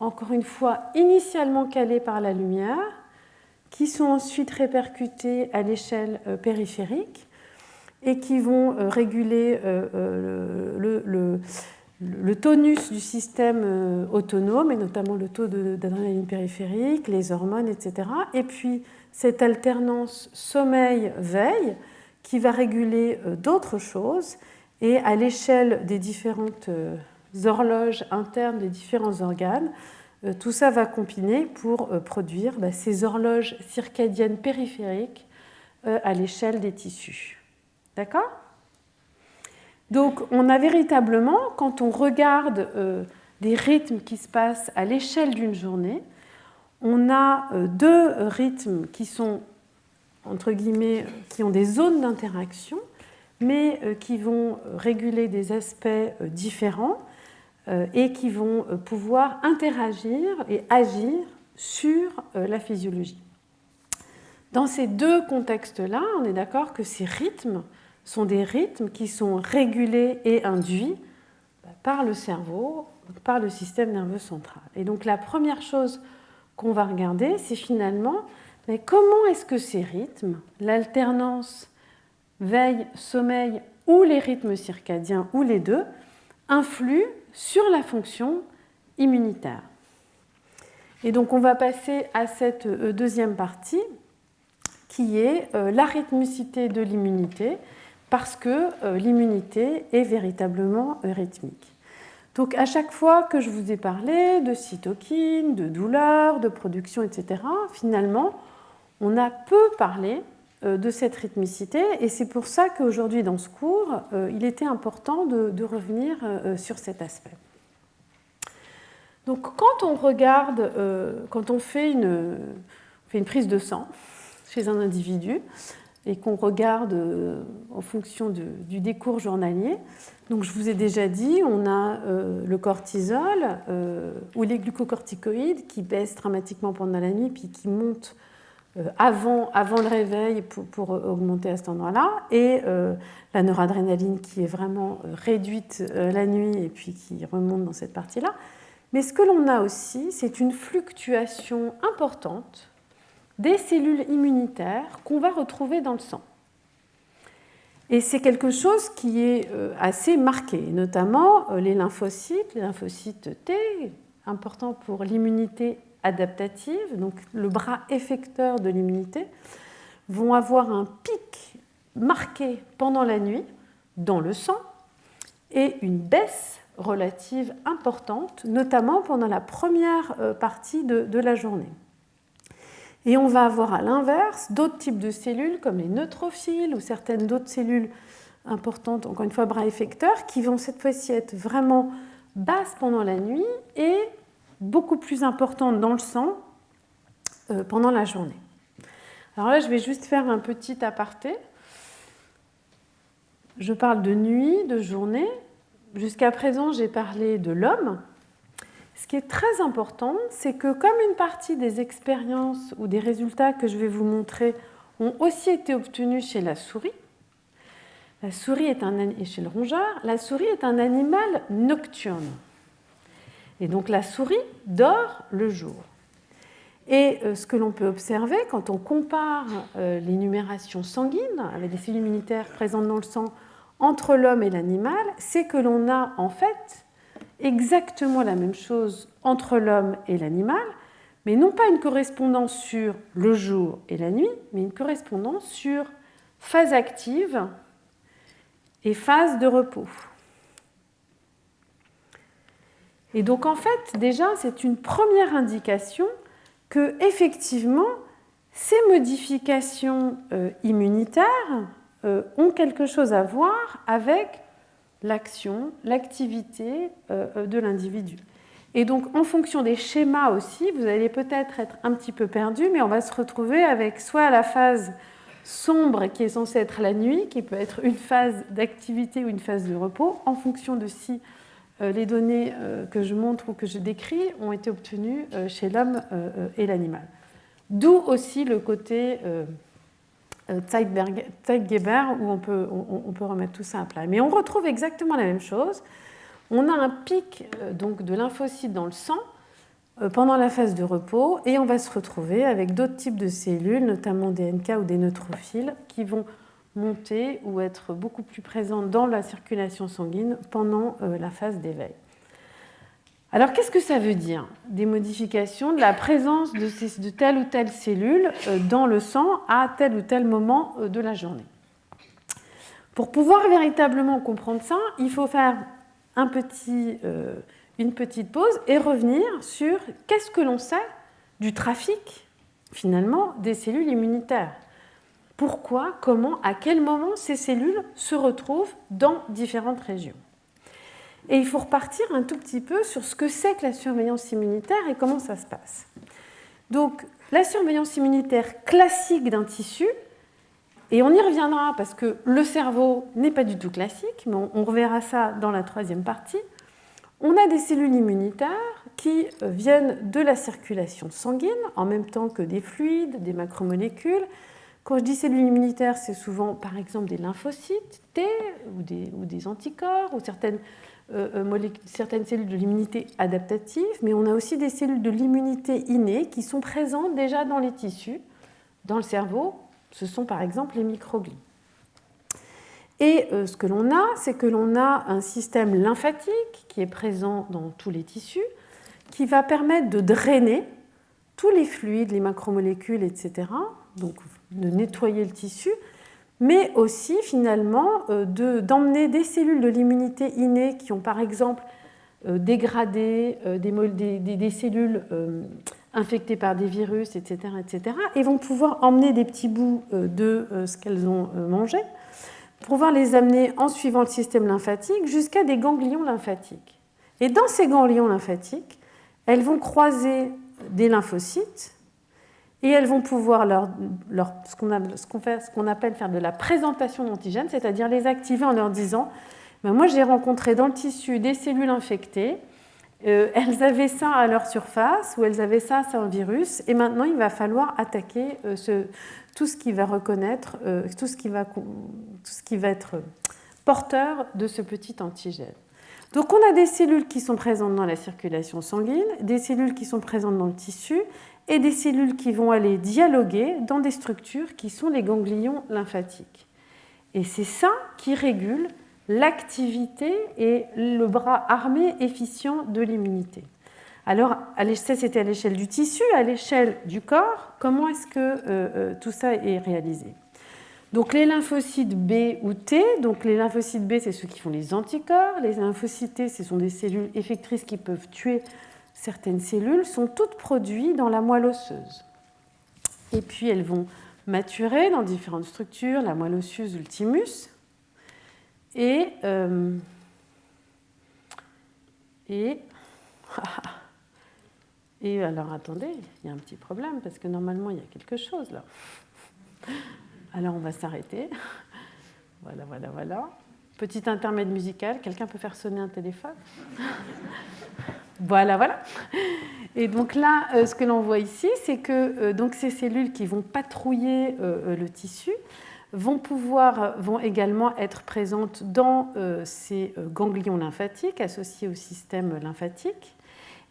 encore une fois initialement calés par la lumière, qui sont ensuite répercutés à l'échelle périphérique et qui vont réguler le tonus du système autonome, et notamment le taux d'adrénaline périphérique, les hormones, etc. Et puis cette alternance sommeil-veille qui va réguler d'autres choses. Et à l'échelle des différentes horloges internes des différents organes, tout ça va combiner pour produire ces horloges circadiennes périphériques à l'échelle des tissus. D'accord ? Donc on a véritablement, quand on regarde les rythmes qui se passent à l'échelle d'une journée, on a deux rythmes qui sont, entre guillemets, qui ont des zones d'interaction, mais qui vont réguler des aspects différents et qui vont pouvoir interagir et agir sur la physiologie. Dans ces deux contextes-là, on est d'accord que ces rythmes sont des rythmes qui sont régulés et induits par le cerveau, par le système nerveux central. Et donc la première chose qu'on va regarder, c'est finalement mais comment est-ce que ces rythmes, l'alternance veille-sommeil ou les rythmes circadiens ou les deux, influent sur la fonction immunitaire. Et donc on va passer à cette deuxième partie qui est la rythmicité de l'immunité parce que l'immunité est véritablement rythmique. Donc à chaque fois que je vous ai parlé de cytokines, de douleurs, de production, etc., finalement, on a peu parlé de cette rythmicité et c'est pour ça qu'aujourd'hui dans ce cours, il était important de revenir sur cet aspect. Donc quand on regarde, quand on fait une prise de sang chez un individu et qu'on regarde en fonction du décours journalier, donc je vous ai déjà dit, on a le cortisol ou les glucocorticoïdes qui baissent dramatiquement pendant la nuit puis qui montent avant le réveil pour augmenter à cet endroit-là, et la noradrénaline qui est vraiment réduite la nuit et puis qui remonte dans cette partie-là. Mais ce que l'on a aussi, c'est une fluctuation importante des cellules immunitaires qu'on va retrouver dans le sang. Et c'est quelque chose qui est assez marqué, notamment les lymphocytes T, importants pour l'immunité adaptative, donc le bras effecteur de l'immunité, vont avoir un pic marqué pendant la nuit dans le sang et une baisse relative importante, notamment pendant la première partie de la journée. Et on va avoir à l'inverse d'autres types de cellules comme les neutrophiles ou certaines d'autres cellules importantes, encore une fois bras effecteurs, qui vont cette fois-ci être vraiment basses pendant la nuit et beaucoup plus importantes dans le sang pendant la journée. Alors là, je vais juste faire un petit aparté. Je parle de nuit, de journée. Jusqu'à présent, j'ai parlé de l'homme. Ce qui est très important, c'est que comme une partie des expériences ou des résultats que je vais vous montrer ont aussi été obtenus chez la souris, et chez le rongeur, la souris est un animal nocturne. Et donc la souris dort le jour. Et ce que l'on peut observer quand on compare l'énumération sanguine avec des cellules immunitaires présentes dans le sang entre l'homme et l'animal, c'est que l'on a en fait exactement la même chose entre l'homme et l'animal, mais non pas une correspondance sur le jour et la nuit, mais une correspondance sur phase active et phase de repos. Et donc en fait, déjà, c'est une première indication que, effectivement, ces modifications immunitaires ont quelque chose à voir avec l'action, l'activité de l'individu. Et donc, en fonction des schémas aussi, vous allez peut-être être un petit peu perdu, mais on va se retrouver avec soit la phase sombre qui est censée être la nuit, qui peut être une phase d'activité ou une phase de repos, en fonction de si les données que je montre ou que je décris ont été obtenues chez l'homme et l'animal. D'où aussi le côté Zeitgeber, où on peut remettre tout ça à plat. Mais on retrouve exactement la même chose. On a un pic donc, de lymphocytes dans le sang pendant la phase de repos, et on va se retrouver avec d'autres types de cellules, notamment des NK ou des neutrophiles, qui vont monter ou être beaucoup plus présentes dans la circulation sanguine pendant la phase d'éveil. Alors, qu'est-ce que ça veut dire, des modifications de la présence de telle ou telle cellule dans le sang à tel ou tel moment de la journée? Pour pouvoir véritablement comprendre ça, il faut faire une petite pause et revenir sur qu'est-ce que l'on sait du trafic, finalement, des cellules immunitaires. Pourquoi, comment, à quel moment ces cellules se retrouvent dans différentes régions. Et il faut repartir un tout petit peu sur ce que c'est que la surveillance immunitaire et comment ça se passe. Donc, la surveillance immunitaire classique d'un tissu, et on y reviendra parce que le cerveau n'est pas du tout classique, mais on reverra ça dans la troisième partie. On a des cellules immunitaires qui viennent de la circulation sanguine, en même temps que des fluides, des macromolécules. Quand je dis cellules immunitaires, c'est souvent par exemple des lymphocytes T ou des anticorps ou certaines certaines cellules de l'immunité adaptative, mais on a aussi des cellules de l'immunité innée qui sont présentes déjà dans les tissus, dans le cerveau. Ce sont par exemple les microglies. Et ce que l'on a, c'est que l'on a un système lymphatique qui est présent dans tous les tissus, qui va permettre de drainer tous les fluides, les macromolécules, etc., donc de nettoyer le tissu, mais aussi finalement d'emmener des cellules de l'immunité innée qui ont par exemple dégradé des cellules infectées par des virus, etc., et vont pouvoir emmener des petits bouts de ce qu'elles ont mangé, pour pouvoir les amener en suivant le système lymphatique jusqu'à des ganglions lymphatiques. Et dans ces ganglions lymphatiques, elles vont croiser des lymphocytes et elles vont pouvoir ce qu'on appelle faire de la présentation d'antigènes, c'est-à-dire les activer en leur disant ben moi j'ai rencontré dans le tissu des cellules infectées, elles avaient ça à leur surface ou elles avaient ça un virus, et maintenant il va falloir attaquer tout ce qui va reconnaître, tout ce qui va être porteur de ce petit antigène. Donc on a des cellules qui sont présentes dans la circulation sanguine, des cellules qui sont présentes dans le tissu et des cellules qui vont aller dialoguer dans des structures qui sont les ganglions lymphatiques. Et c'est ça qui régule l'activité et le bras armé efficient de l'immunité. Alors, ça c'était à l'échelle du tissu, à l'échelle du corps, comment est-ce que tout ça est réalisé ? Donc les lymphocytes B ou T, donc les lymphocytes B c'est ceux qui font les anticorps, les lymphocytes T ce sont des cellules effectrices qui peuvent tuer certaines cellules, sont toutes produites dans la moelle osseuse. Et puis elles vont maturer dans différentes structures, la moelle osseuse ou le thymus. Et alors attendez, il y a un petit problème parce que normalement il y a quelque chose là. Alors on va s'arrêter. Voilà. Petit intermède musical. Quelqu'un peut faire sonner un téléphone ? Voilà. Et donc là, ce que l'on voit ici, c'est que donc ces cellules qui vont patrouiller le tissu vont également être présentes dans ces ganglions lymphatiques associés au système lymphatique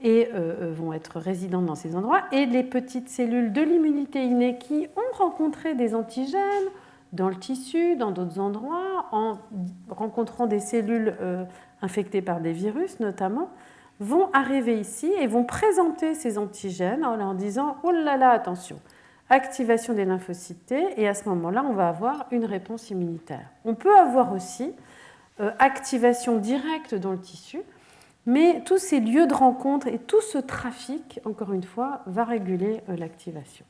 et vont être résidentes dans ces endroits. Et les petites cellules de l'immunité innée qui ont rencontré des antigènes dans le tissu, dans d'autres endroits, en rencontrant des cellules infectées par des virus notamment, vont arriver ici et vont présenter ces antigènes en leur disant « Oh là là, attention !» activation des lymphocytes T, et à ce moment-là, on va avoir une réponse immunitaire. On peut avoir aussi activation directe dans le tissu, mais tous ces lieux de rencontre et tout ce trafic, encore une fois, va réguler l'activation.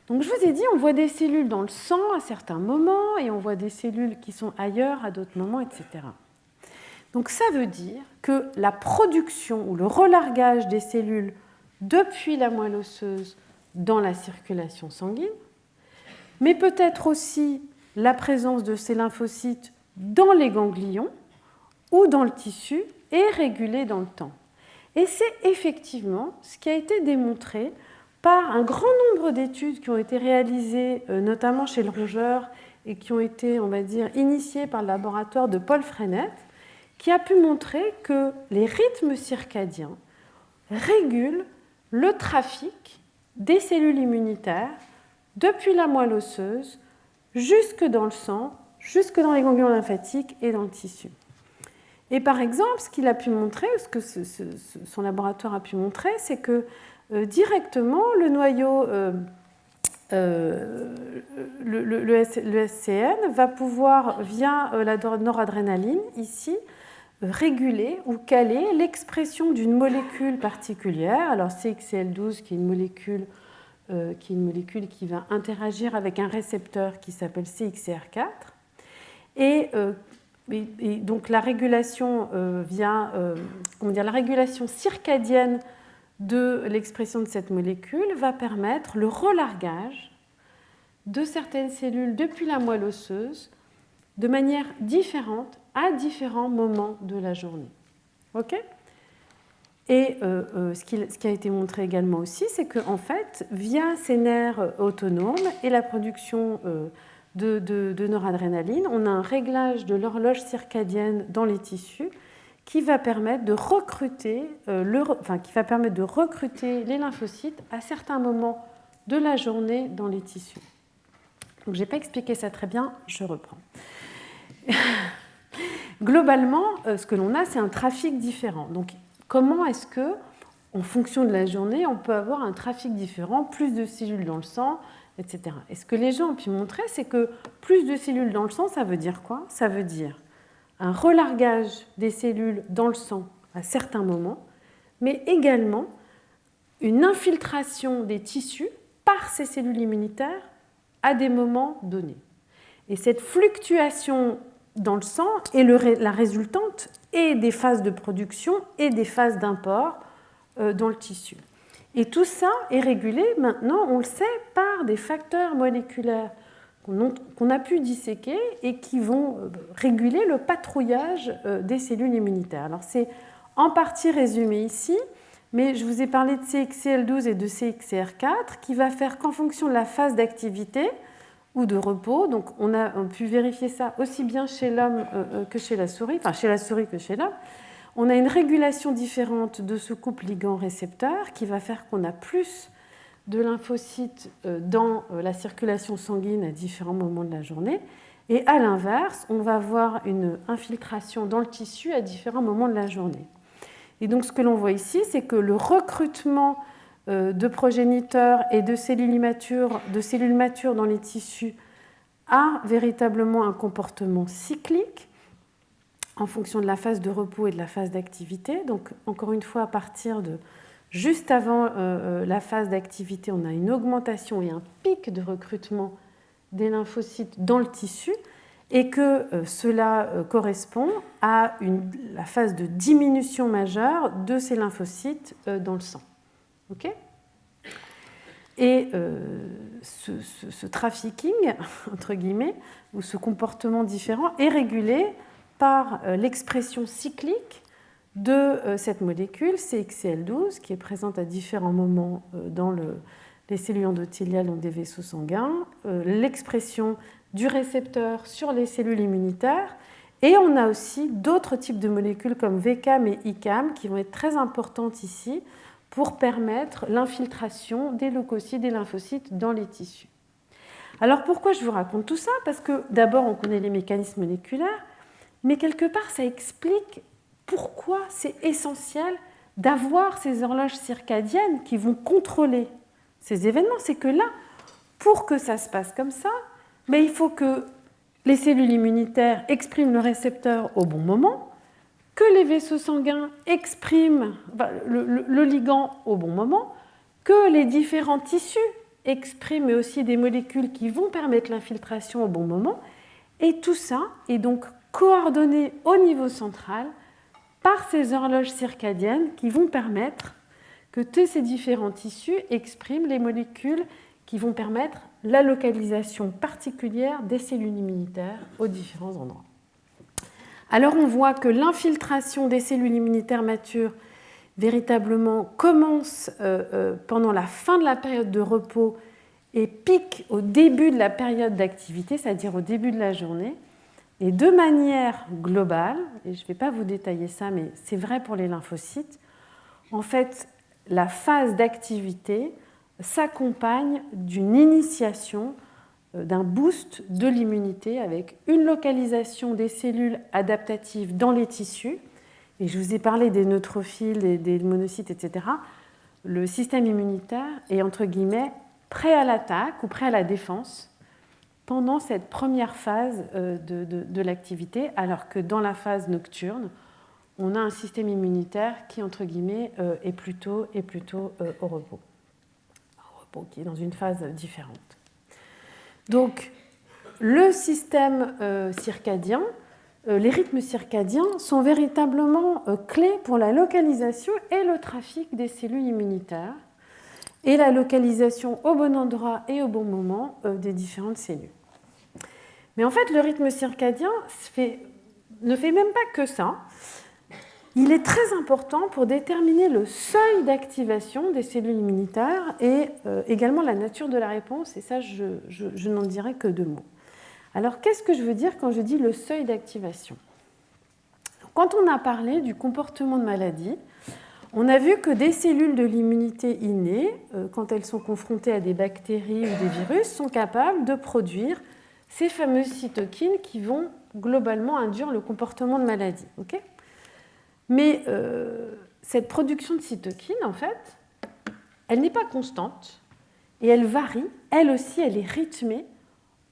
Donc je vous ai dit, on voit des cellules dans le sang à certains moments, et on voit des cellules qui sont ailleurs à d'autres moments, etc. Donc ça veut dire que la production ou le relargage des cellules depuis la moelle osseuse dans la circulation sanguine, mais peut-être aussi la présence de ces lymphocytes dans les ganglions ou dans le tissu est régulée dans le temps. Et c'est effectivement ce qui a été démontré par un grand nombre d'études qui ont été réalisées, notamment chez le rongeur, et qui ont été, on va dire, initiées par le laboratoire de Paul Freinet, qui a pu montrer que les rythmes circadiens régulent le trafic des cellules immunitaires depuis la moelle osseuse jusque dans le sang, jusque dans les ganglions lymphatiques et dans le tissu. Et par exemple, ce qu'il a pu montrer, ce que son laboratoire a pu montrer, c'est que directement le noyau, le SCN, va pouvoir, via la noradrénaline, ici, réguler ou caler l'expression d'une molécule particulière. Alors CXCL12 qui est une molécule qui va interagir avec un récepteur qui s'appelle CXCR4. Et donc la régulation la régulation circadienne de l'expression de cette molécule va permettre le relargage de certaines cellules depuis la moelle osseuse de manière différente à différents moments de la journée. OK ? Et ce qui a été montré également aussi, c'est qu'en fait, via ces nerfs autonomes et la production de noradrénaline, on a un réglage de l'horloge circadienne dans les tissus qui va permettre de recruter, les lymphocytes à certains moments de la journée dans les tissus. Donc, je n'ai pas expliqué ça très bien, je reprends. Globalement, ce que l'on a, c'est un trafic différent. Donc, comment est-ce que, en fonction de la journée, on peut avoir un trafic différent, plus de cellules dans le sang, etc. Et ce que les gens ont pu montrer, c'est que plus de cellules dans le sang, ça veut dire quoi? Ça veut dire un relargage des cellules dans le sang à certains moments, mais également une infiltration des tissus par ces cellules immunitaires à des moments donnés. Et cette fluctuation dans le sang est la résultante et des phases de production et des phases d'import dans le tissu. Et tout ça est régulé maintenant, on le sait, par des facteurs moléculaires qu'on a pu disséquer et qui vont réguler le patrouillage des cellules immunitaires. Alors c'est en partie résumé ici, mais je vous ai parlé de CXCL12 et de CXCR4 qui va faire qu'en fonction de la phase d'activité ou de repos, donc on a pu vérifier ça aussi bien chez l'homme que chez la souris, enfin chez la souris que chez l'homme, on a une régulation différente de ce couple ligand-récepteur qui va faire qu'on a plus de lymphocytes dans la circulation sanguine à différents moments de la journée. Et à l'inverse, on va avoir une infiltration dans le tissu à différents moments de la journée. Et donc ce que l'on voit ici, c'est que le recrutement de progéniteurs et de cellules matures dans les tissus a véritablement un comportement cyclique en fonction de la phase de repos et de la phase d'activité. Donc encore une fois, à partir de juste avant la phase d'activité, on a une augmentation et un pic de recrutement des lymphocytes dans le tissu et que cela correspond à la phase de diminution majeure de ces lymphocytes dans le sang. Okay ? Et ce trafficking, entre guillemets, ou ce comportement différent, est régulé par l'expression cyclique de cette molécule CXCL12 qui est présente à différents moments dans les cellules endothéliales, donc des vaisseaux sanguins, l'expression du récepteur sur les cellules immunitaires, et on a aussi d'autres types de molécules comme VCAM et ICAM qui vont être très importantes ici pour permettre l'infiltration des leucocytes et lymphocytes dans les tissus. Alors pourquoi je vous raconte tout ça? Parce que d'abord on connaît les mécanismes moléculaires, mais quelque part ça explique pourquoi c'est essentiel d'avoir ces horloges circadiennes qui vont contrôler ces événements. C'est que là, pour que ça se passe comme ça, mais il faut que les cellules immunitaires expriment le récepteur au bon moment, que les vaisseaux sanguins expriment le ligand au bon moment, que les différents tissus expriment aussi des molécules qui vont permettre l'infiltration au bon moment. Et tout ça est donc coordonné au niveau central par ces horloges circadiennes qui vont permettre que tous ces différents tissus expriment les molécules qui vont permettre la localisation particulière des cellules immunitaires aux différents endroits. Alors on voit que l'infiltration des cellules immunitaires matures véritablement commence pendant la fin de la période de repos et pique au début de la période d'activité, c'est-à-dire au début de la journée. Et de manière globale, et je ne vais pas vous détailler ça, mais c'est vrai pour les lymphocytes, en fait, la phase d'activité s'accompagne d'une initiation, d'un boost de l'immunité avec une localisation des cellules adaptatives dans les tissus. Et je vous ai parlé des neutrophiles et des monocytes, etc. Le système immunitaire est, entre guillemets, prêt à l'attaque ou prêt à la défense pendant cette première phase de l'activité, alors que dans la phase nocturne, on a un système immunitaire qui, entre guillemets, est plutôt au repos, qui est dans une phase différente. Donc, le système circadien, les rythmes circadiens sont véritablement clés pour la localisation et le trafic des cellules immunitaires et la localisation au bon endroit et au bon moment des différentes cellules. Mais en fait, le rythme circadien ne fait même pas que ça. Il est très important pour déterminer le seuil d'activation des cellules immunitaires et également la nature de la réponse, et ça, je n'en dirai que 2 mots. Alors, qu'est-ce que je veux dire quand je dis le seuil d'activation ? quand on a parlé du comportement de maladie, on a vu que des cellules de l'immunité innée, quand elles sont confrontées à des bactéries ou des virus, sont capables de produire ces fameuses cytokines qui vont globalement induire le comportement de maladie. Okay, mais cette production de cytokines, en fait, elle n'est pas constante et elle varie, elle aussi, elle est rythmée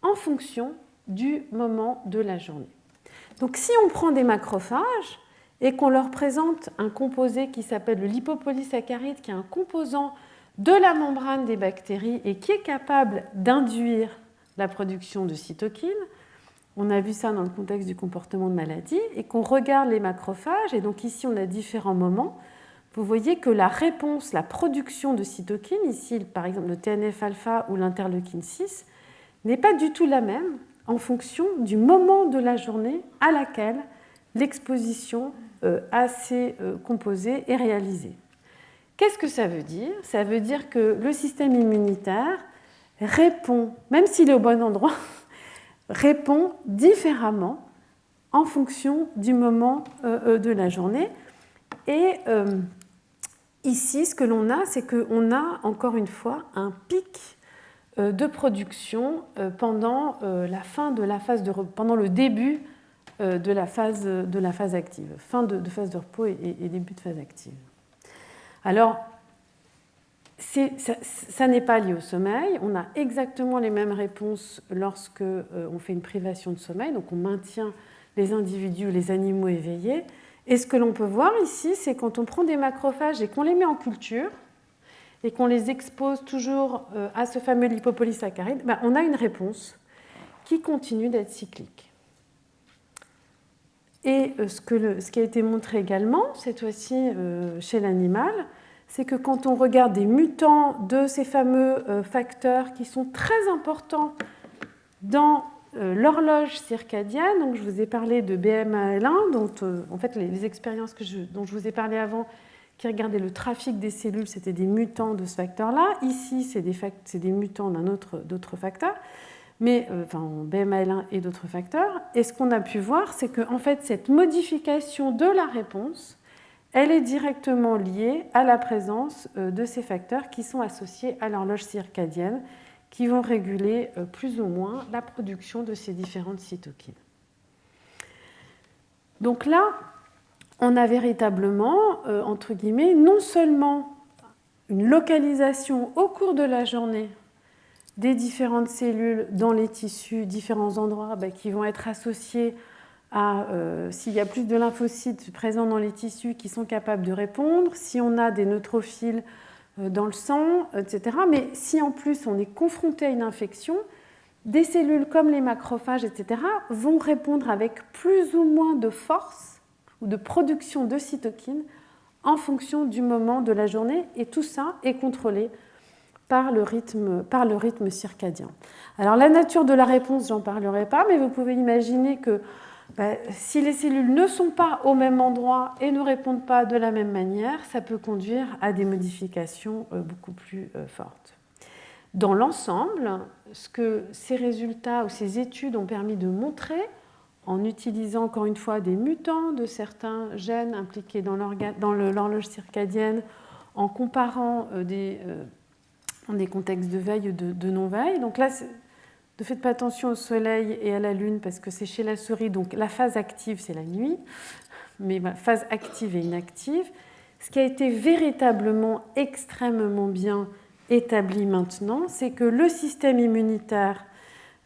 en fonction du moment de la journée. Donc si on prend des macrophages et qu'on leur présente un composé qui s'appelle le lipopolysaccharide, qui est un composant de la membrane des bactéries et qui est capable d'induire la production de cytokines, on a vu ça dans le contexte du comportement de maladie, et qu'on regarde les macrophages, et donc ici on a différents moments, vous voyez que la réponse, la production de cytokines, ici par exemple le TNF-alpha ou l'interleukine 6, n'est pas du tout la même en fonction du moment de la journée à laquelle l'exposition à ces composés est réalisée. Qu'est-ce que ça veut dire? Ça veut dire que le système immunitaire répond, même s'il est au bon endroit, répond différemment en fonction du moment de la journée. Et ici, ce que l'on a, c'est qu'on a encore une fois un pic de production pendant la fin de la phase pendant le début de la phase active, fin de phase de repos et début de phase active. Alors, ça n'est pas lié au sommeil. On a exactement les mêmes réponses lorsque on fait une privation de sommeil, donc on maintient les individus, les animaux éveillés. Et ce que l'on peut voir ici, c'est quand on prend des macrophages et qu'on les met en culture et qu'on les expose toujours à ce fameux lipopolysaccharide, on a une réponse qui continue d'être cyclique. Et ce qui a été montré également, cette fois-ci chez l'animal, c'est que quand on regarde des mutants de ces fameux facteurs qui sont très importants dans l'horloge circadienne, donc je vous ai parlé de BMAL1, dont en fait les expériences dont je vous ai parlé avant, qui regardaient le trafic des cellules, c'était des mutants de ce facteur-là. Ici, c'est des mutants d'autres facteurs, mais BMAL1 et d'autres facteurs. Et ce qu'on a pu voir, c'est que en fait, cette modification de la réponse, elle est directement liée à la présence de ces facteurs qui sont associés à l'horloge circadienne, qui vont réguler plus ou moins la production de ces différentes cytokines. Donc là, on a véritablement, entre guillemets, non seulement une localisation au cours de la journée des différentes cellules dans les tissus, différents endroits qui vont être associés à s'il y a plus de lymphocytes présents dans les tissus qui sont capables de répondre, si on a des neutrophiles dans le sang, etc. Mais si en plus on est confronté à une infection, des cellules comme les macrophages, etc., vont répondre avec plus ou moins de force ou de production de cytokines en fonction du moment de la journée, et tout ça est contrôlé par le rythme circadien. Alors la nature de la réponse, j'en parlerai pas, mais vous pouvez imaginer que si les cellules ne sont pas au même endroit et ne répondent pas de la même manière, ça peut conduire à des modifications beaucoup plus fortes. Dans l'ensemble, ce que ces résultats ou ces études ont permis de montrer, en utilisant encore une fois des mutants de certains gènes impliqués dans l'horloge circadienne, en comparant des contextes de veille ou de non-veille. Donc là, ne faites pas attention au soleil et à la lune parce que c'est chez la souris, donc la phase active, c'est la nuit, mais phase active et inactive. Ce qui a été véritablement extrêmement bien établi maintenant, c'est que le système immunitaire,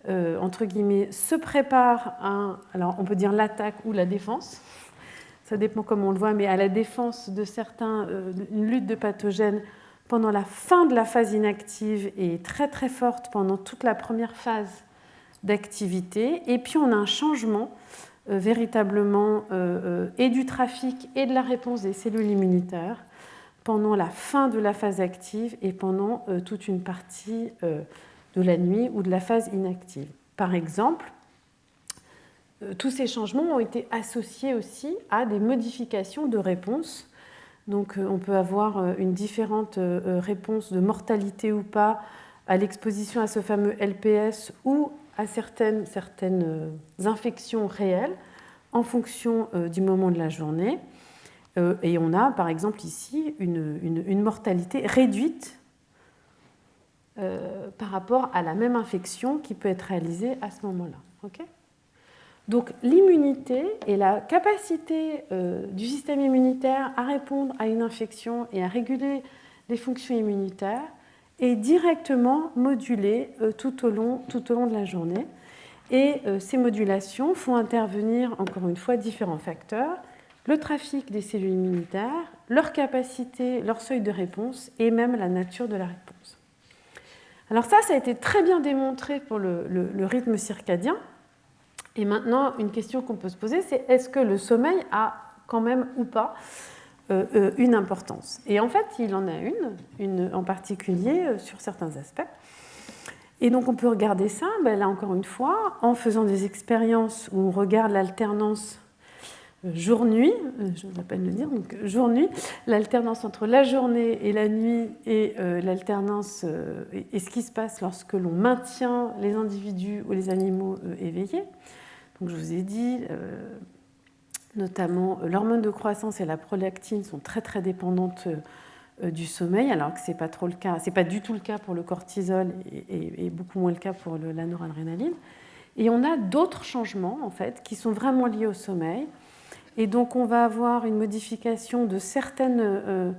entre guillemets, se prépare à, alors on peut dire l'attaque ou la défense, ça dépend comment on le voit, mais à la défense de certains, une lutte de pathogènes pendant la fin de la phase inactive et très très forte pendant toute la première phase d'activité. Et puis on a un changement véritablement et du trafic et de la réponse des cellules immunitaires pendant la fin de la phase active et pendant toute une partie de la nuit ou de la phase inactive. Par exemple, tous ces changements ont été associés aussi à des modifications de réponse. Donc on peut avoir une différente réponse de mortalité ou pas à l'exposition à ce fameux LPS ou à certaines infections réelles. en fonction du moment de la journée. Et on a, par exemple, ici, une mortalité réduite par rapport à la même infection qui peut être réalisée à ce moment-là. Okay ? Donc l'immunité et la capacité du système immunitaire à répondre à une infection et à réguler les fonctions immunitaires est directement modulée tout au long de la journée. Et ces modulations font intervenir, encore une fois, différents facteurs: le trafic des cellules immunitaires, leur capacité, leur seuil de réponse et même la nature de la réponse. Alors ça a été très bien démontré pour le rythme circadien. Et maintenant, une question qu'on peut se poser, c'est est-ce que le sommeil a quand même ou pas une importance? Et en fait, il en a une en particulier sur certains aspects. Et donc on peut regarder ça, là encore une fois, en faisant des expériences où on regarde l'alternance jour-nuit, je vous appelle le dire, donc jour-nuit, l'alternance entre la journée et la nuit et l'alternance et ce qui se passe lorsque l'on maintient les individus ou les animaux éveillés. Donc je vous ai dit, notamment l'hormone de croissance et la prolactine sont très très dépendantes du sommeil, alors que ce n'est pas trop le cas, c'est pas du tout le cas pour le cortisol et beaucoup moins le cas pour la noradrénaline. Et on a d'autres changements en fait qui sont vraiment liés au sommeil. Et donc on va avoir une modification de certaines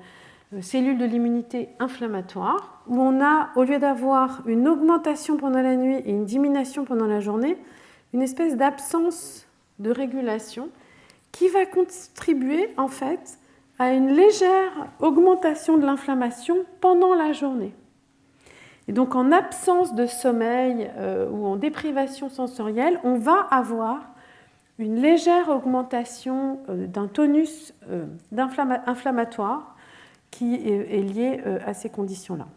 cellules de l'immunité inflammatoire, où on a, au lieu d'avoir une augmentation pendant la nuit et une diminution pendant la journée, une espèce d'absence de régulation qui va contribuer en fait à une légère augmentation de l'inflammation pendant la journée. Et donc en absence de sommeil ou en déprivation sensorielle, on va avoir une légère augmentation d'un tonus inflammatoire qui est lié à ces conditions-là.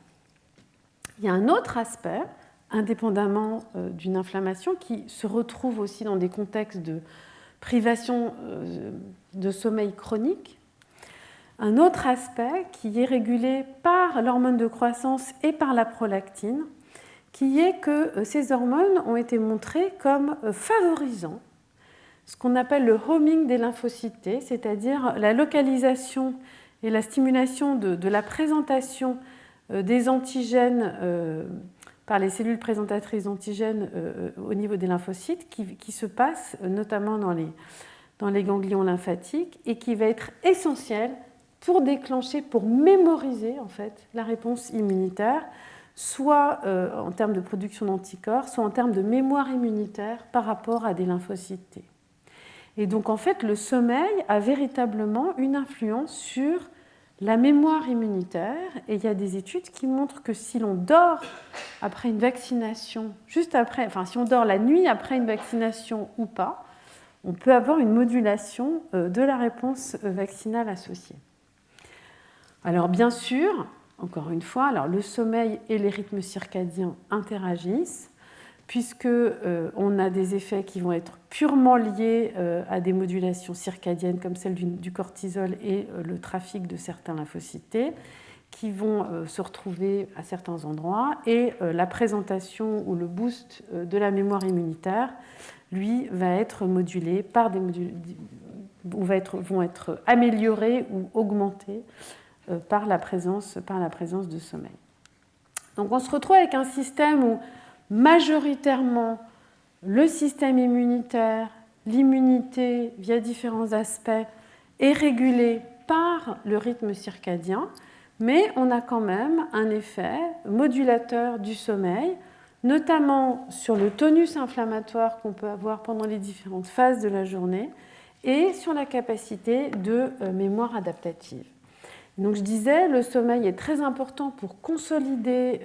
Il y a un autre aspect, indépendamment d'une inflammation, qui se retrouve aussi dans des contextes de privation de sommeil chronique. Un autre aspect qui est régulé par l'hormone de croissance et par la prolactine, qui est que ces hormones ont été montrées comme favorisant ce qu'on appelle le homing des lymphocytes T, c'est-à-dire la localisation et la stimulation de la présentation des antigènes par les cellules présentatrices d'antigènes au niveau des lymphocytes qui se passe notamment dans les ganglions lymphatiques et qui va être essentiel pour déclencher, pour mémoriser en fait la réponse immunitaire, soit en termes de production d'anticorps, soit en termes de mémoire immunitaire par rapport à des lymphocytes T. Et donc en fait le sommeil a véritablement une influence sur la mémoire immunitaire, et il y a des études qui montrent que si l'on dort après une vaccination, juste après, enfin si on dort la nuit après une vaccination ou pas, on peut avoir une modulation de la réponse vaccinale associée. Alors bien sûr, encore une fois, alors le sommeil et les rythmes circadiens interagissent, puisqu'on a des effets qui vont être purement liés à des modulations circadiennes comme celle du cortisol et le trafic de certains lymphocytes T, qui vont se retrouver à certains endroits, et la présentation ou le boost de la mémoire immunitaire, lui, va être modulé par vont être améliorés ou augmentés par la présence de sommeil. Donc on se retrouve avec un système où majoritairement le système immunitaire, l'immunité via différents aspects est régulé par le rythme circadien, mais on a quand même un effet modulateur du sommeil, notamment sur le tonus inflammatoire qu'on peut avoir pendant les différentes phases de la journée et sur la capacité de mémoire adaptative. Donc je disais, le sommeil est très important pour consolider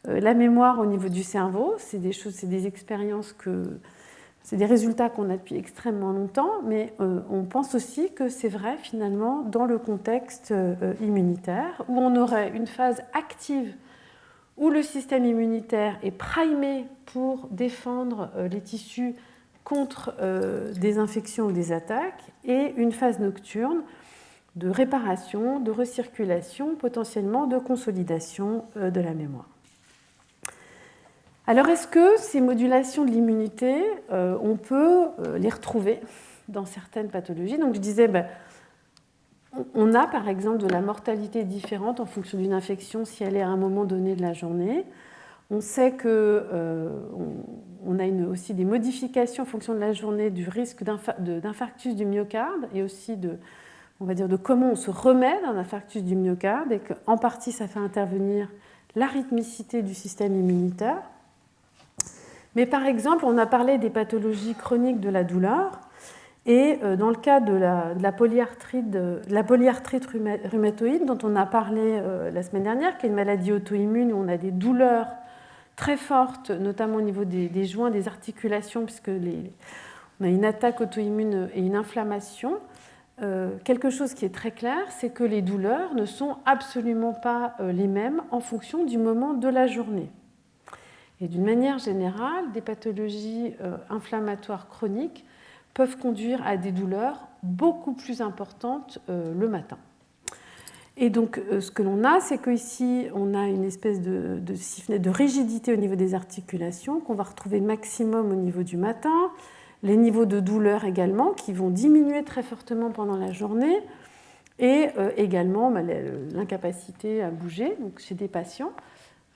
la mémoire au niveau du cerveau. C'est des expériences c'est des résultats qu'on a depuis extrêmement longtemps, mais on pense aussi que c'est vrai finalement dans le contexte immunitaire, où on aurait une phase active où le système immunitaire est primé pour défendre les tissus contre des infections ou des attaques, et une phase nocturne de réparation, de recirculation, potentiellement de consolidation de la mémoire. Alors, est-ce que ces modulations de l'immunité, on peut les retrouver dans certaines pathologies? Donc, je disais, on a par exemple de la mortalité différente en fonction d'une infection si elle est à un moment donné de la journée. On sait qu'on a aussi des modifications en fonction de la journée du risque d'infarctus du myocarde et aussi on va dire, de comment on se remet d'un infarctus du myocarde et qu'en partie ça fait intervenir la rythmicité du système immunitaire. Mais par exemple, on a parlé des pathologies chroniques de la douleur et dans le cas de la polyarthrite rhumatoïde dont on a parlé la semaine dernière, qui est une maladie auto-immune où on a des douleurs très fortes, notamment au niveau des joints, des articulations, puisque on a une attaque auto-immune et une inflammation. Quelque chose qui est très clair, c'est que les douleurs ne sont absolument pas les mêmes en fonction du moment de la journée. Et d'une manière générale, des pathologies inflammatoires chroniques peuvent conduire à des douleurs beaucoup plus importantes le matin. Et donc, ce que l'on a, c'est qu'ici, on a une espèce de rigidité au niveau des articulations qu'on va retrouver maximum au niveau du matin, les niveaux de douleur également qui vont diminuer très fortement pendant la journée et également l'incapacité à bouger donc chez des patients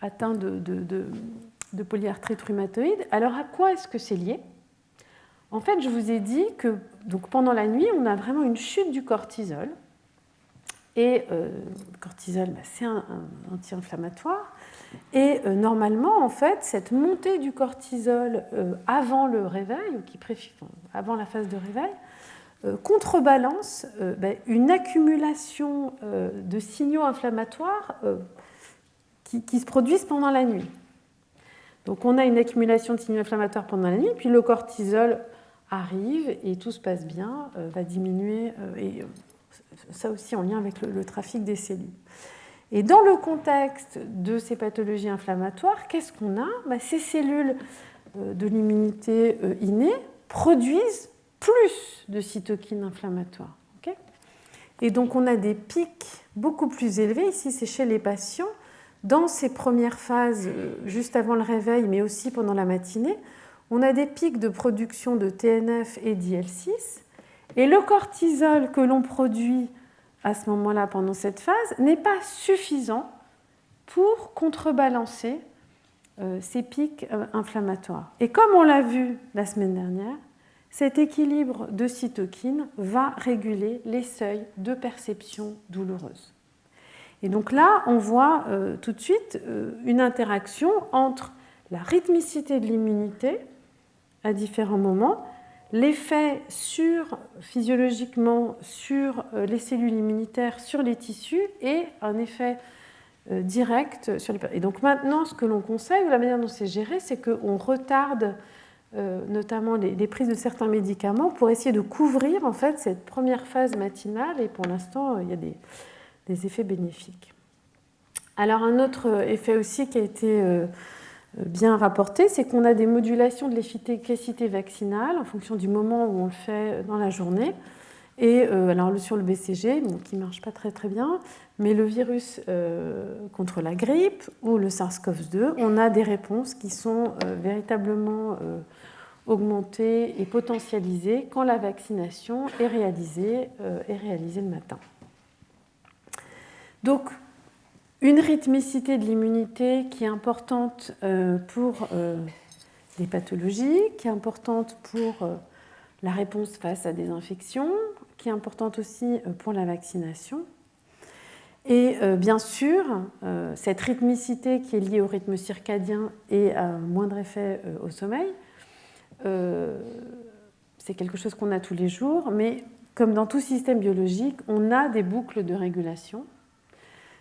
atteints de polyarthrite rhumatoïde. Alors, à quoi est-ce que c'est lié? En fait, je vous ai dit que donc, pendant la nuit, on a vraiment une chute du cortisol. Et le cortisol, c'est un anti-inflammatoire. Et normalement, en fait, cette montée du cortisol avant le réveil, avant la phase de réveil, contrebalance une accumulation de signaux inflammatoires qui se produisent pendant la nuit. Donc on a une accumulation de signaux inflammatoires pendant la nuit, puis le cortisol arrive et tout se passe bien, va diminuer, et ça aussi en lien avec le trafic des cellules. Et dans le contexte de ces pathologies inflammatoires, qu'est-ce qu'on a? Ces cellules de l'immunité innée produisent plus de cytokines inflammatoires. Okay, et donc on a des pics beaucoup plus élevés, ici c'est chez les patients, dans ces premières phases, juste avant le réveil, mais aussi pendant la matinée, on a des pics de production de TNF et d'IL-6. Et le cortisol que l'on produit à ce moment-là, pendant cette phase, n'est pas suffisant pour contrebalancer ces pics inflammatoires. Et comme on l'a vu la semaine dernière, cet équilibre de cytokines va réguler les seuils de perception douloureuse. Et donc là, on voit tout de suite une interaction entre la rythmicité de l'immunité à différents moments, l'effet physiologiquement sur les cellules immunitaires, sur les tissus, et un effet direct sur les... Et donc maintenant, ce que l'on conseille, ou la manière dont c'est géré, c'est qu'on retarde notamment les prises de certains médicaments pour essayer de couvrir en fait cette première phase matinale, et pour l'instant, il y a des effets bénéfiques. Alors un autre effet aussi qui a été bien rapporté, c'est qu'on a des modulations de l'efficacité vaccinale en fonction du moment où on le fait dans la journée. Et alors sur le BCG, qui ne marche pas très très bien, mais le virus contre la grippe ou le SARS-CoV-2, on a des réponses qui sont véritablement augmentées et potentialisées quand la vaccination est réalisée le matin. Donc, une rythmicité de l'immunité qui est importante pour les pathologies, qui est importante pour la réponse face à des infections, qui est importante aussi pour la vaccination. Et bien sûr, cette rythmicité qui est liée au rythme circadien et à un moindre effet au sommeil, c'est quelque chose qu'on a tous les jours, mais comme dans tout système biologique, on a des boucles de régulation,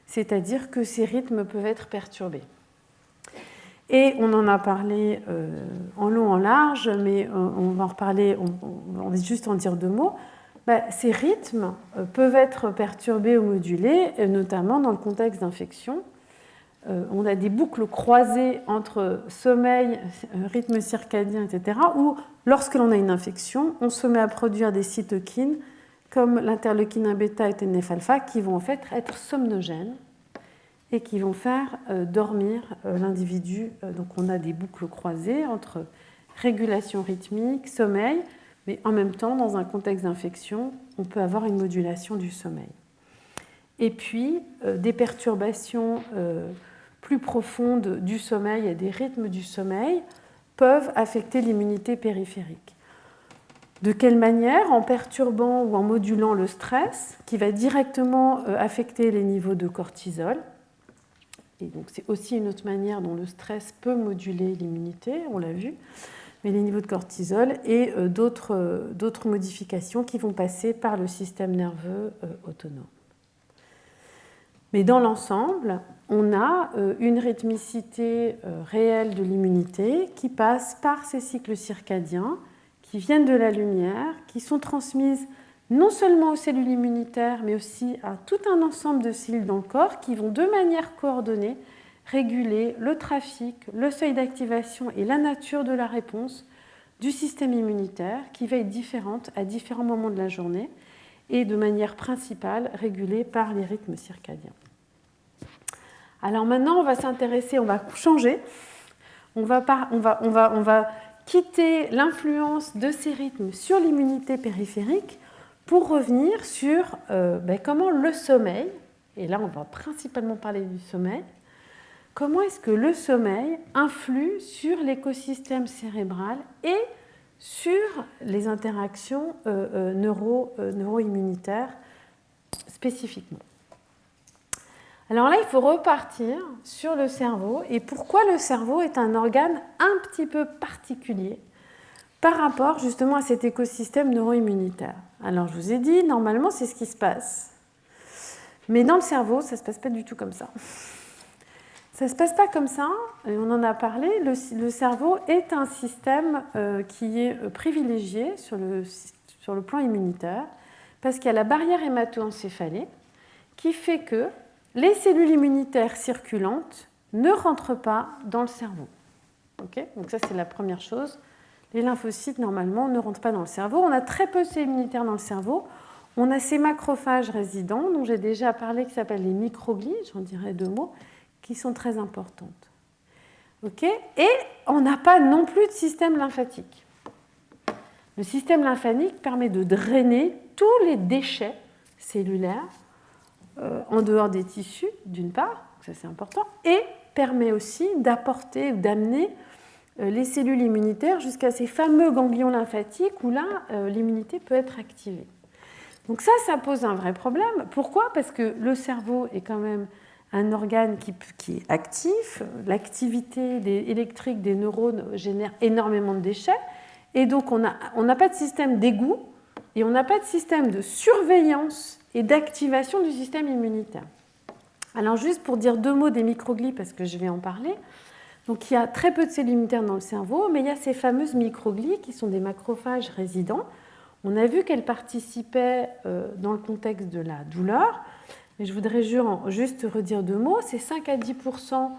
c'est-à-dire que ces rythmes peuvent être perturbés. Et on en a parlé en long, en large, mais on va en reparler, on va juste en dire deux mots. Ces rythmes peuvent être perturbés ou modulés, notamment dans le contexte d'infection. On a des boucles croisées entre sommeil, rythme circadien, etc., où lorsque l'on a une infection, on se met à produire des cytokines comme l'interleukine 1 bêta et TNF-alpha qui vont en fait être somnogènes et qui vont faire dormir l'individu. Donc on a des boucles croisées entre régulation rythmique, sommeil, mais en même temps, dans un contexte d'infection, on peut avoir une modulation du sommeil. Et puis, des perturbations plus profondes du sommeil et des rythmes du sommeil peuvent affecter l'immunité périphérique. De quelle manière? En perturbant ou en modulant le stress, qui va directement affecter les niveaux de cortisol. Et donc, c'est aussi une autre manière dont le stress peut moduler l'immunité, on l'a vu, mais les niveaux de cortisol et d'autres modifications qui vont passer par le système nerveux autonome. Mais dans l'ensemble, on a une rythmicité réelle de l'immunité qui passe par ces cycles circadiens qui viennent de la lumière, qui sont transmises non seulement aux cellules immunitaires, mais aussi à tout un ensemble de cellules dans le corps qui vont de manière coordonnée réguler le trafic, le seuil d'activation et la nature de la réponse du système immunitaire qui va être différente à différents moments de la journée et de manière principale régulée par les rythmes circadiens. Alors maintenant, on va s'intéresser, on va changer, on va quitter l'influence de ces rythmes sur l'immunité périphérique pour revenir sur comment le sommeil, et là on va principalement parler du sommeil, comment est-ce que le sommeil influe sur l'écosystème cérébral et sur les interactions neuro-immunitaires spécifiquement. Alors là, il faut repartir sur le cerveau et pourquoi le cerveau est un organe un petit peu particulier par rapport justement à cet écosystème neuro-immunitaire. Alors je vous ai dit, normalement c'est ce qui se passe. Mais dans le cerveau, ça ne se passe pas du tout comme ça. Ça ne se passe pas comme ça, et on en a parlé, le cerveau est un système qui est privilégié sur le plan immunitaire parce qu'il y a la barrière hémato-encéphalée qui fait que les cellules immunitaires circulantes ne rentrent pas dans le cerveau. Okay, donc ça, c'est la première chose. Les lymphocytes, normalement, ne rentrent pas dans le cerveau. On a très peu de cellules immunitaires dans le cerveau. On a ces macrophages résidents, dont j'ai déjà parlé, qui s'appellent les microglies, j'en dirai 2 mots, qui sont très importantes. Okay, et on n'a pas non plus de système lymphatique. Le système lymphatique permet de drainer tous les déchets cellulaires en dehors des tissus, d'une part, ça c'est important, et permet aussi d'apporter ou d'amener les cellules immunitaires jusqu'à ces fameux ganglions lymphatiques où là, l'immunité peut être activée. Donc ça pose un vrai problème. Pourquoi? Parce que le cerveau est quand même un organe qui est actif, l'activité électrique des neurones génère énormément de déchets, et donc on n'a pas de système d'égout, et on n'a pas de système de surveillance et d'activation du système immunitaire. Alors juste pour dire 2 mots des microglies, parce que je vais en parler. Donc il y a très peu de cellules immunitaires dans le cerveau, mais il y a ces fameuses microglies qui sont des macrophages résidents. On a vu qu'elles participaient dans le contexte de la douleur, mais je voudrais juste redire 2 mots. C'est 5 à 10%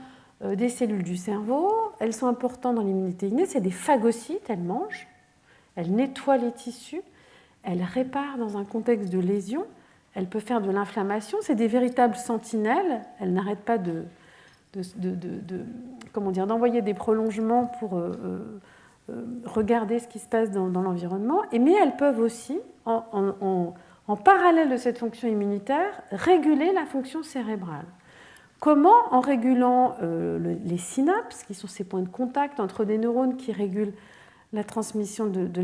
des cellules du cerveau. Elles sont importantes dans l'immunité innée. C'est des phagocytes, elles mangent, elles nettoient les tissus, elles réparent dans un contexte de lésion. Elle peut faire de l'inflammation, c'est des véritables sentinelles, elle n'arrête pas d'envoyer des prolongements pour regarder ce qui se passe dans l'environnement, mais elles peuvent aussi, en parallèle de cette fonction immunitaire, réguler la fonction cérébrale. Comment? En régulant les synapses, qui sont ces points de contact entre des neurones qui régulent la transmission de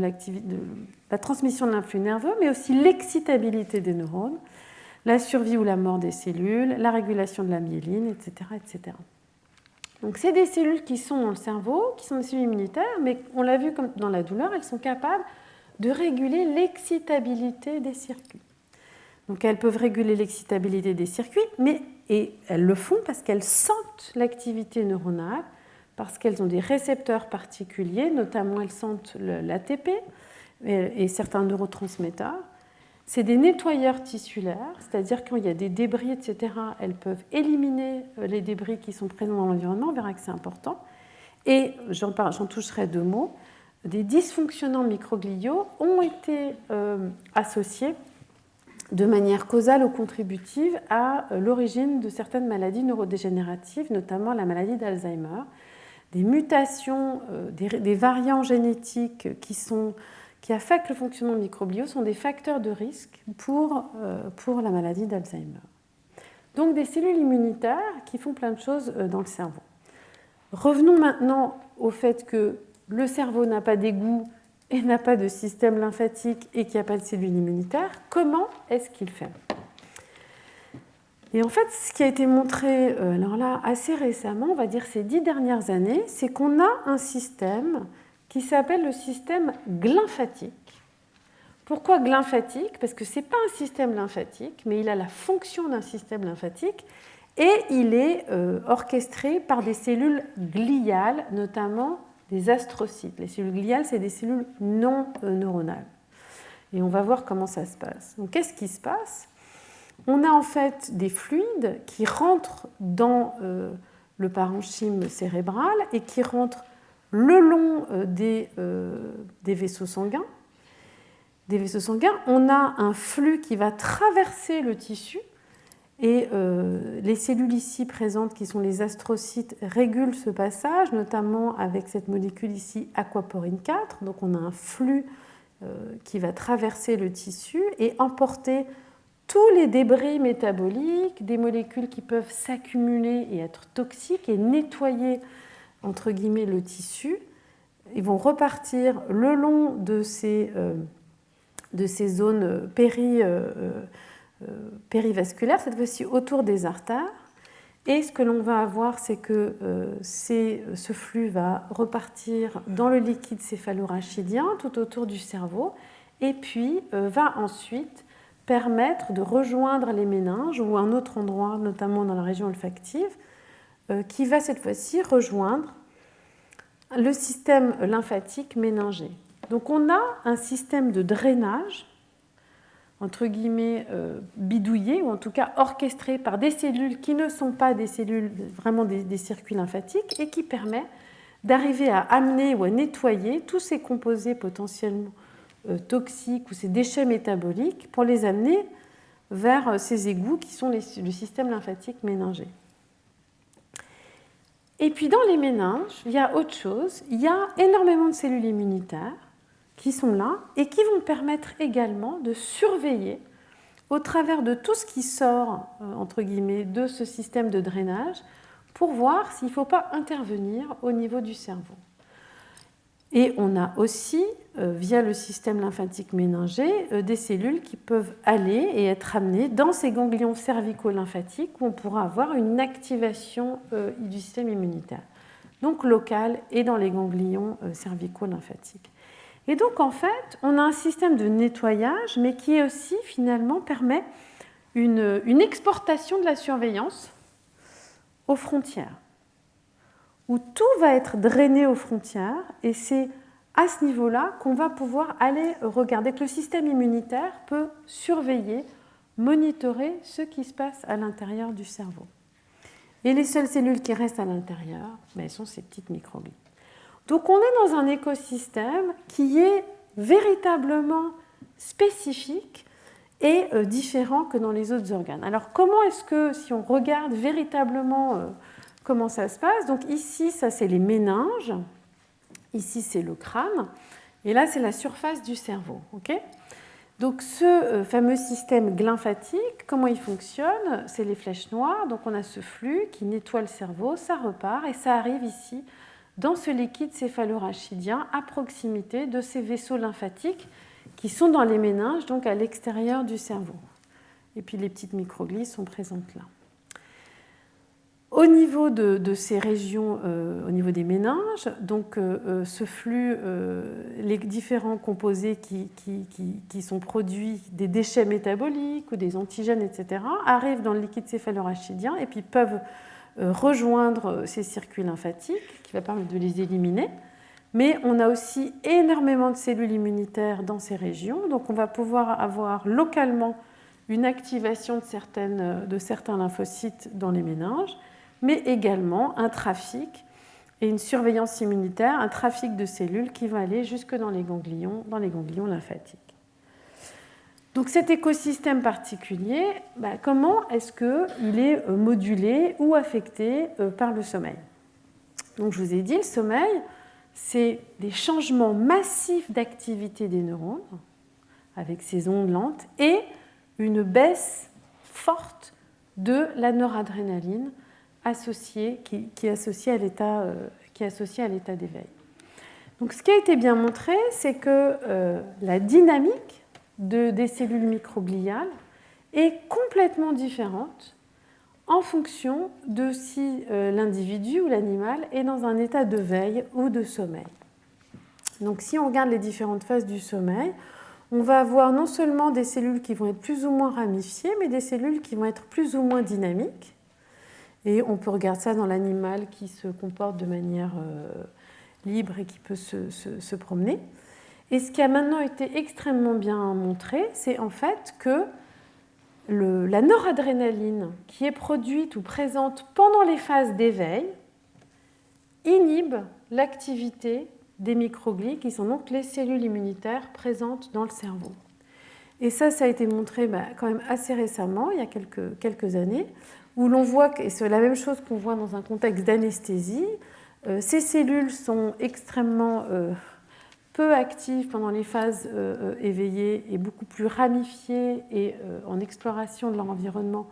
l'influx nerveux, mais aussi l'excitabilité des neurones, la survie ou la mort des cellules, la régulation de la myéline, etc., etc. Donc c'est des cellules qui sont dans le cerveau, qui sont des cellules immunitaires, mais on l'a vu comme dans la douleur, elles sont capables de réguler l'excitabilité des circuits. Donc elles peuvent réguler l'excitabilité des circuits, et elles le font parce qu'elles sentent l'activité neuronale, parce qu'elles ont des récepteurs particuliers, notamment elles sentent l'ATP et certains neurotransmetteurs. C'est des nettoyeurs tissulaires, c'est-à-dire quand il y a des débris, etc., elles peuvent éliminer les débris qui sont présents dans l'environnement, on verra que c'est important. Et j'en toucherai 2 mots, des dysfonctionnants microgliaux ont été associés de manière causale ou contributive à l'origine de certaines maladies neurodégénératives, notamment la maladie d'Alzheimer. Des mutations, des variants génétiques qui affectent le fonctionnement microbiaux sont des facteurs de risque pour la maladie d'Alzheimer. Donc des cellules immunitaires qui font plein de choses dans le cerveau. Revenons maintenant au fait que le cerveau n'a pas d'égout et n'a pas de système lymphatique et qu'il n'y a pas de cellules immunitaires. Comment est-ce qu'il fait ? Et en fait, ce qui a été montré alors là, assez récemment, on va dire ces 10 dernières années, c'est qu'on a un système qui s'appelle le système glymphatique. Pourquoi glymphatique ? Parce que ce n'est pas un système lymphatique, mais il a la fonction d'un système lymphatique et il est orchestré par des cellules gliales, notamment des astrocytes. Les cellules gliales, c'est des cellules non neuronales. Et on va voir comment ça se passe. Donc, qu'est-ce qui se passe ? On a en fait des fluides qui rentrent dans le parenchyme cérébral et qui rentrent le long des vaisseaux sanguins. Des vaisseaux sanguins, on a un flux qui va traverser le tissu et les cellules ici présentes, qui sont les astrocytes, régulent ce passage, notamment avec cette molécule ici, aquaporine 4. Donc on a un flux qui va traverser le tissu et emporter tous les débris métaboliques, des molécules qui peuvent s'accumuler et être toxiques et nettoyer, entre guillemets, le tissu. Ils vont repartir le long de ces zones périvasculaires, cette fois-ci autour des artères. Et ce que l'on va avoir, c'est que ce flux va repartir dans le liquide céphalorachidien, tout autour du cerveau, et puis va ensuite permettre de rejoindre les méninges ou un autre endroit, notamment dans la région olfactive, qui va cette fois-ci rejoindre le système lymphatique méningé. Donc on a un système de drainage, entre guillemets, bidouillé, ou en tout cas orchestré par des cellules qui ne sont pas des cellules, vraiment des circuits lymphatiques, et qui permet d'arriver à amener ou à nettoyer tous ces composés potentiellement toxiques ou ces déchets métaboliques pour les amener vers ces égouts qui sont le système lymphatique méningé. Et puis dans les méninges, il y a autre chose. Il y a énormément de cellules immunitaires qui sont là et qui vont permettre également de surveiller au travers de tout ce qui sort, entre guillemets, de ce système de drainage pour voir s'il ne faut pas intervenir au niveau du cerveau. Et on a aussi, via le système lymphatique méningé, des cellules qui peuvent aller et être amenées dans ces ganglions cervico-lymphatiques où on pourra avoir une activation du système immunitaire, donc locale et dans les ganglions cervico-lymphatiques. Et donc en fait, on a un système de nettoyage, mais qui aussi finalement permet une exportation de la surveillance aux frontières, où tout va être drainé aux frontières, et c'est à ce niveau-là qu'on va pouvoir aller regarder, que le système immunitaire peut surveiller, monitorer ce qui se passe à l'intérieur du cerveau. Et les seules cellules qui restent à l'intérieur, elles sont ces petites microglies. Donc on est dans un écosystème qui est véritablement spécifique et différent que dans les autres organes. Alors comment est-ce que, si on regarde véritablement comment ça se passe, donc ici ça c'est les méninges, ici c'est le crâne, et là c'est la surface du cerveau. Okay ? Donc ce fameux système glymphatique, comment il fonctionne ? C'est les flèches noires, donc on a ce flux qui nettoie le cerveau, ça repart et ça arrive ici dans ce liquide céphalorachidien à proximité de ces vaisseaux lymphatiques qui sont dans les méninges, donc à l'extérieur du cerveau. Et puis les petites microglies sont présentes là. Au niveau de ces régions, au niveau des méninges, donc ce flux, les différents composés qui sont produits, des déchets métaboliques ou des antigènes, etc., arrivent dans le liquide céphalorachidien et puis peuvent rejoindre ces circuits lymphatiques qui va permettre de les éliminer. Mais on a aussi énormément de cellules immunitaires dans ces régions, donc on va pouvoir avoir localement une activation de certains lymphocytes dans les méninges, mais également un trafic et une surveillance immunitaire, un trafic de cellules qui va aller jusque dans les ganglions lymphatiques. Donc cet écosystème particulier, comment est-ce qu'il est modulé ou affecté par le sommeil? Donc je vous ai dit, le sommeil, c'est des changements massifs d'activité des neurones, avec ces ondes lentes, et une baisse forte de la noradrénaline associée, qui est associée à l'état d'éveil. Donc ce qui a été bien montré, c'est que la dynamique des cellules microgliales est complètement différente en fonction de si l'individu ou l'animal est dans un état de veille ou de sommeil. Donc si on regarde les différentes phases du sommeil, on va avoir non seulement des cellules qui vont être plus ou moins ramifiées, mais des cellules qui vont être plus ou moins dynamiques. Et on peut regarder ça dans l'animal qui se comporte de manière libre et qui peut se promener. Et ce qui a maintenant été extrêmement bien montré, c'est en fait que la noradrénaline qui est produite ou présente pendant les phases d'éveil inhibe l'activité des microglies, qui sont donc les cellules immunitaires présentes dans le cerveau. Et ça a été montré quand même assez récemment, il y a quelques années, où l'on voit, et c'est la même chose qu'on voit dans un contexte d'anesthésie, ces cellules sont extrêmement peu actives pendant les phases éveillées et beaucoup plus ramifiées et en exploration de leur environnement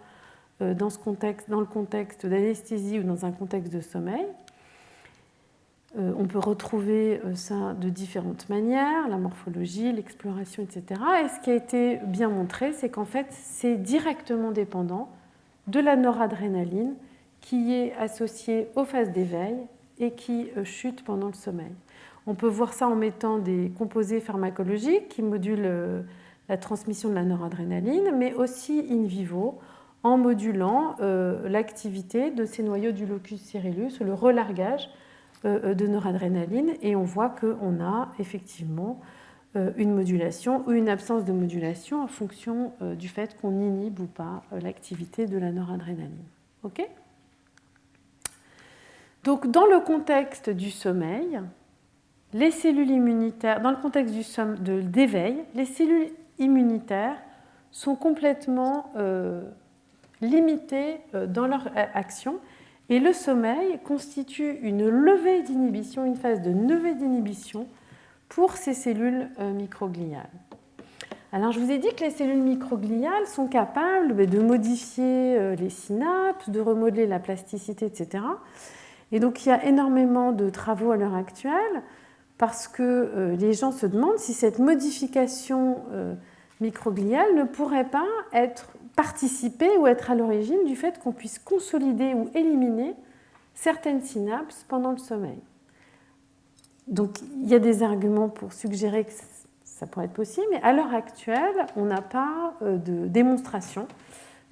dans le contexte d'anesthésie ou dans un contexte de sommeil. On peut retrouver ça de différentes manières, la morphologie, l'exploration, etc. Et ce qui a été bien montré, c'est qu'en fait, c'est directement dépendant de la noradrénaline qui est associée aux phases d'éveil et qui chute pendant le sommeil. On peut voir ça en mettant des composés pharmacologiques qui modulent la transmission de la noradrénaline, mais aussi in vivo, en modulant l'activité de ces noyaux du locus coeruleus, le relargage de noradrénaline, et on voit qu'on a effectivement une modulation ou une absence de modulation en fonction du fait qu'on inhibe ou pas l'activité de la noradrénaline. OK ? Donc, dans le contexte du sommeil, les cellules immunitaires, dans le contexte d'éveil, les cellules immunitaires sont complètement limitées dans leur action. Et le sommeil constitue une levée d'inhibition, une phase de levée d'inhibition pour ces cellules microgliales. Alors, je vous ai dit que les cellules microgliales sont capables de modifier les synapses, de remodeler la plasticité, etc. Et donc, il y a énormément de travaux à l'heure actuelle parce que les gens se demandent si cette modification microgliale ne pourrait pas participer ou être à l'origine du fait qu'on puisse consolider ou éliminer certaines synapses pendant le sommeil. Donc, il y a des arguments pour suggérer que ça pourrait être possible, mais à l'heure actuelle, on n'a pas de démonstration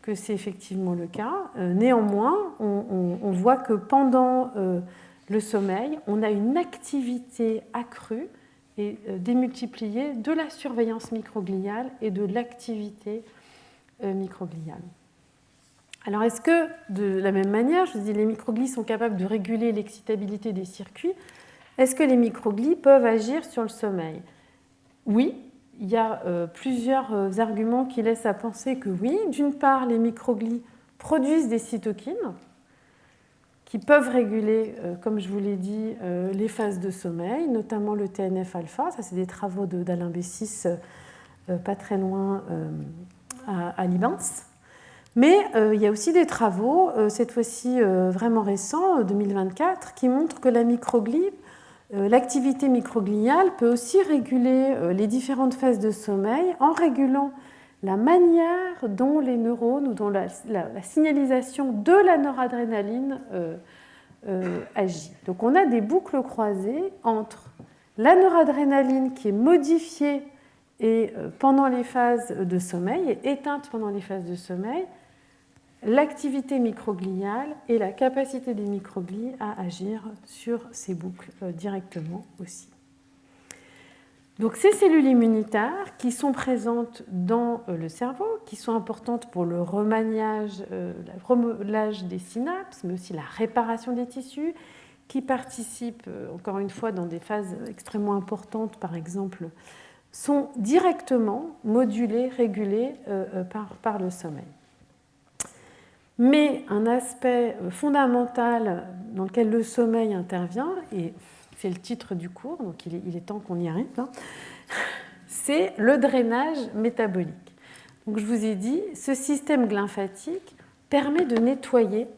que c'est effectivement le cas. Néanmoins, on voit que pendant le sommeil, on a une activité accrue et démultipliée de la surveillance microgliale et de l'activité microgliale. Alors, est-ce que, de la même manière, je vous dis, les microglies sont capables de réguler l'excitabilité des circuits, est-ce que les microglies peuvent agir sur le sommeil? Oui, il y a plusieurs arguments qui laissent à penser que oui. D'une part, les microglies produisent des cytokines qui peuvent réguler, comme je vous l'ai dit, les phases de sommeil, notamment le TNF-alpha. Ça, c'est des travaux d'Alain Bessis, pas très loin à Libens. Mais il y a aussi des travaux, cette fois-ci vraiment récents, 2024, qui montrent que l'activité microgliale peut aussi réguler les différentes phases de sommeil en régulant la manière dont les neurones ou dont la signalisation de la noradrénaline agit. Donc on a des boucles croisées entre la noradrénaline qui est modifiée et pendant les phases de sommeil et éteinte pendant les phases de sommeil, l'activité microgliale et la capacité des microglies à agir sur ces boucles directement aussi. Donc ces cellules immunitaires qui sont présentes dans le cerveau, qui sont importantes pour le remodelage des synapses, mais aussi la réparation des tissus, qui participent, encore une fois, dans des phases extrêmement importantes, par exemple sont directement modulés, régulés par le sommeil. Mais un aspect fondamental dans lequel le sommeil intervient, et c'est le titre du cours, donc il est temps qu'on y arrive, hein, c'est le drainage métabolique. Donc je vous ai dit, ce système lymphatique permet de nettoyer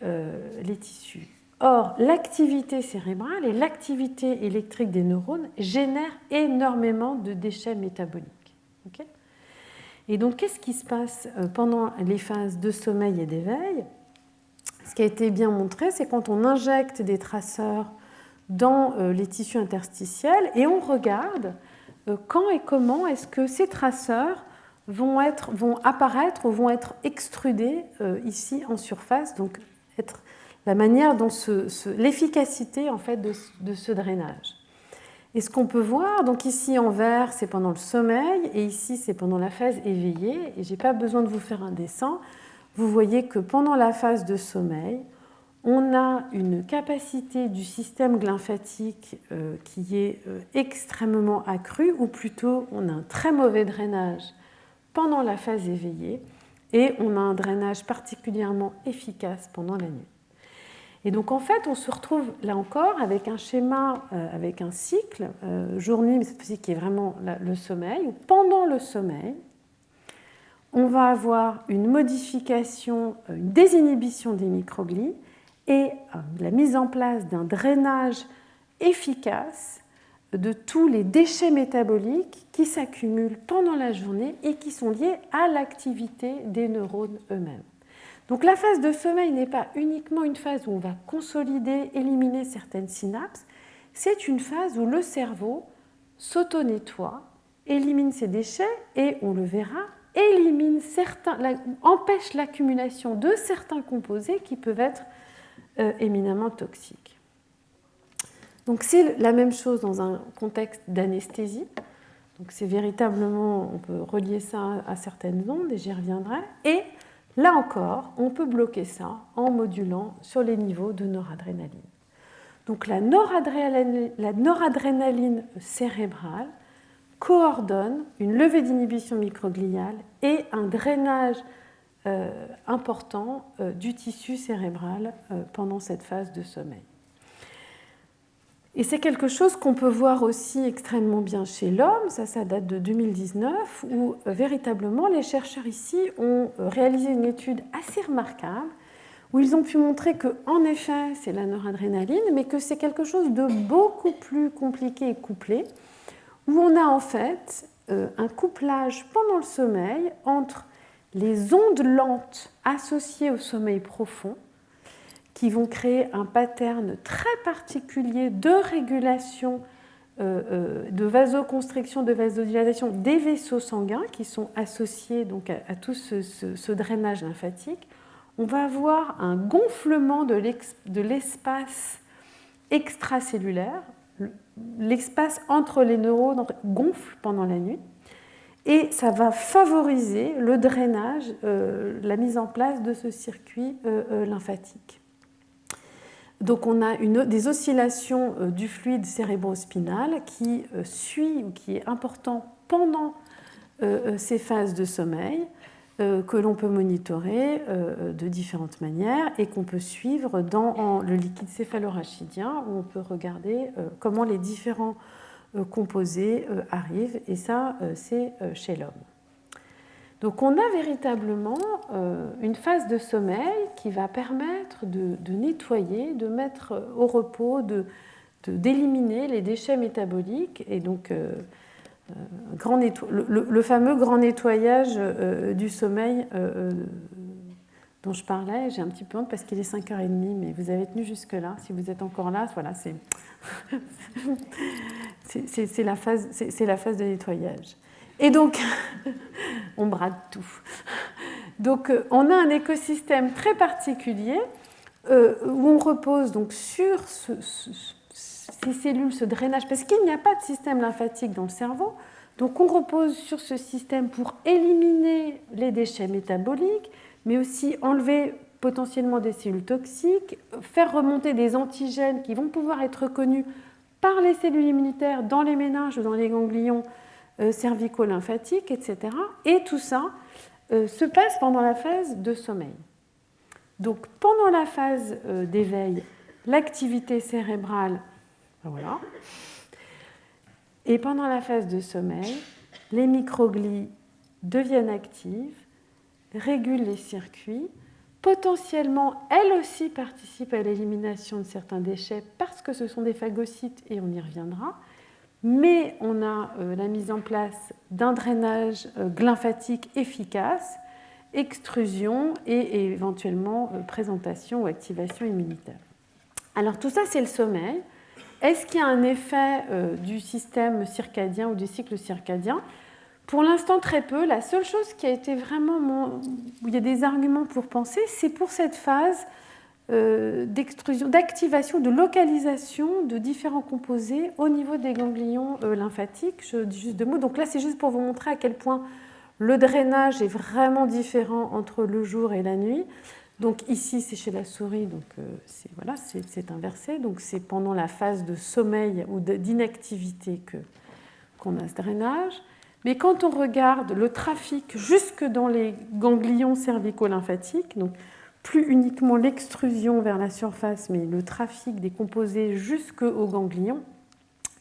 les tissus. Or, l'activité cérébrale et l'activité électrique des neurones génèrent énormément de déchets métaboliques. Okay ? Et donc, qu'est-ce qui se passe pendant les phases de sommeil et d'éveil ? Ce qui a été bien montré, c'est quand on injecte des traceurs dans les tissus interstitiels et on regarde quand et comment est-ce que ces traceurs vont apparaître ou vont être extrudés ici en surface, donc être la manière dont l'efficacité en fait de ce drainage. Et ce qu'on peut voir, donc ici en vert, c'est pendant le sommeil, et ici c'est pendant la phase éveillée, et je n'ai pas besoin de vous faire un dessin. Vous voyez que pendant la phase de sommeil, on a une capacité du système lymphatique qui est extrêmement accrue, ou plutôt on a un très mauvais drainage pendant la phase éveillée, et on a un drainage particulièrement efficace pendant la nuit. Et donc en fait, on se retrouve là encore avec un schéma, avec un cycle jour-nuit, mais cette fois-ci qui est vraiment le sommeil, où pendant le sommeil, on va avoir une modification, une désinhibition des microglies et la mise en place d'un drainage efficace de tous les déchets métaboliques qui s'accumulent pendant la journée et qui sont liés à l'activité des neurones eux-mêmes. Donc la phase de sommeil n'est pas uniquement une phase où on va consolider, éliminer certaines synapses, c'est une phase où le cerveau s'auto-nettoie, élimine ses déchets et, on le verra, empêche l'accumulation de certains composés qui peuvent être éminemment toxiques. Donc c'est la même chose dans un contexte d'anesthésie. Donc c'est véritablement, on peut relier ça à certaines ondes et j'y reviendrai. Et là encore, on peut bloquer ça en modulant sur les niveaux de noradrénaline. Donc la noradrénaline cérébrale coordonne une levée d'inhibition microgliale et un drainage important du tissu cérébral pendant cette phase de sommeil. Et c'est quelque chose qu'on peut voir aussi extrêmement bien chez l'homme, ça date de 2019, où véritablement les chercheurs ici ont réalisé une étude assez remarquable, où ils ont pu montrer qu'en effet c'est la noradrénaline, mais que c'est quelque chose de beaucoup plus compliqué et couplé, où on a en fait un couplage pendant le sommeil entre les ondes lentes associées au sommeil profond, qui vont créer un pattern très particulier de régulation, de vasoconstriction, de vasodilatation des vaisseaux sanguins qui sont associés donc à tout ce drainage lymphatique. On va avoir un gonflement de l'espace extracellulaire, l'espace entre les neurones gonfle pendant la nuit, et ça va favoriser le drainage, la mise en place de ce circuit lymphatique. Donc on a des oscillations du fluide cérébrospinal qui suit ou qui est important pendant ces phases de sommeil que l'on peut monitorer de différentes manières et qu'on peut suivre dans le liquide céphalorachidien où on peut regarder comment les différents composés arrivent et ça c'est chez l'homme. Donc on a véritablement une phase de sommeil qui va permettre de nettoyer, de mettre au repos, d'éliminer les déchets métaboliques et donc le fameux grand nettoyage du sommeil dont je parlais. J'ai un petit peu honte parce qu'il est 5h30, mais vous avez tenu jusque-là. Si vous êtes encore là, voilà, c'est la phase de nettoyage. Et donc, on brade tout. Donc, on a un écosystème très particulier où on repose donc sur ces cellules, ce drainage, parce qu'il n'y a pas de système lymphatique dans le cerveau. Donc, on repose sur ce système pour éliminer les déchets métaboliques, mais aussi enlever potentiellement des cellules toxiques, faire remonter des antigènes qui vont pouvoir être reconnus par les cellules immunitaires dans les méninges ou dans les ganglions cervico-lymphatiques, etc. Et tout ça se passe pendant la phase de sommeil. Donc pendant la phase d'éveil, l'activité cérébrale, voilà. Et pendant la phase de sommeil, les microglies deviennent actives, régulent les circuits, potentiellement, elles aussi participent à l'élimination de certains déchets parce que ce sont des phagocytes et on y reviendra, mais on a la mise en place d'un drainage lymphatique efficace, extrusion et éventuellement présentation ou activation immunitaire. Alors tout ça, c'est le sommeil. Est-ce qu'il y a un effet du système circadien ou du cycle circadien ? Pour l'instant, très peu. La seule chose qui a été vraiment, où il y a des arguments pour penser, c'est pour cette phase d'extrusion, d'activation, de localisation de différents composés au niveau des ganglions lymphatiques. Je dis juste deux mots. Donc là, c'est juste pour vous montrer à quel point le drainage est vraiment différent entre le jour et la nuit. Donc ici, c'est chez la souris, donc c'est inversé. Donc c'est pendant la phase de sommeil ou d'inactivité qu'on a ce drainage. Mais quand on regarde le trafic jusque dans les ganglions cervico-lymphatiques, donc plus uniquement l'extrusion vers la surface, mais le trafic des composés jusqu'aux ganglions,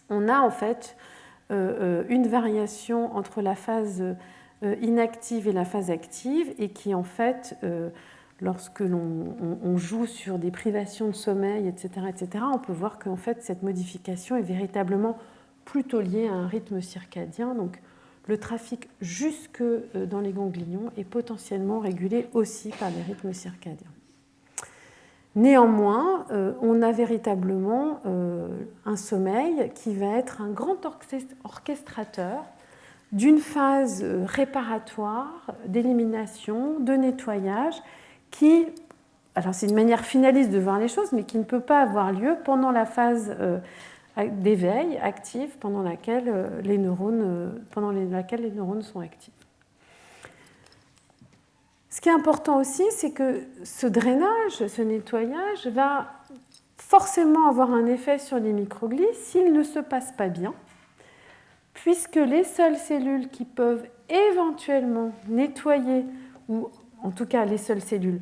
on a en fait une variation entre la phase inactive et la phase active, et qui en fait, lorsque l'on joue sur des privations de sommeil, etc., on peut voir qu'en fait cette modification est véritablement plutôt liée à un rythme circadien. Donc le trafic jusque dans les ganglions est potentiellement régulé aussi par les rythmes circadiens. Néanmoins, on a véritablement un sommeil qui va être un grand orchestrateur d'une phase réparatoire, d'élimination, de nettoyage, qui, alors c'est une manière finaliste de voir les choses, mais qui ne peut pas avoir lieu pendant la phase d'éveil active pendant laquelle les neurones sont actifs. Ce qui est important aussi, c'est que ce drainage, ce nettoyage va forcément avoir un effet sur les microglies s'il ne se passe pas bien, puisque les seules cellules qui peuvent éventuellement nettoyer, ou en tout cas les seules cellules,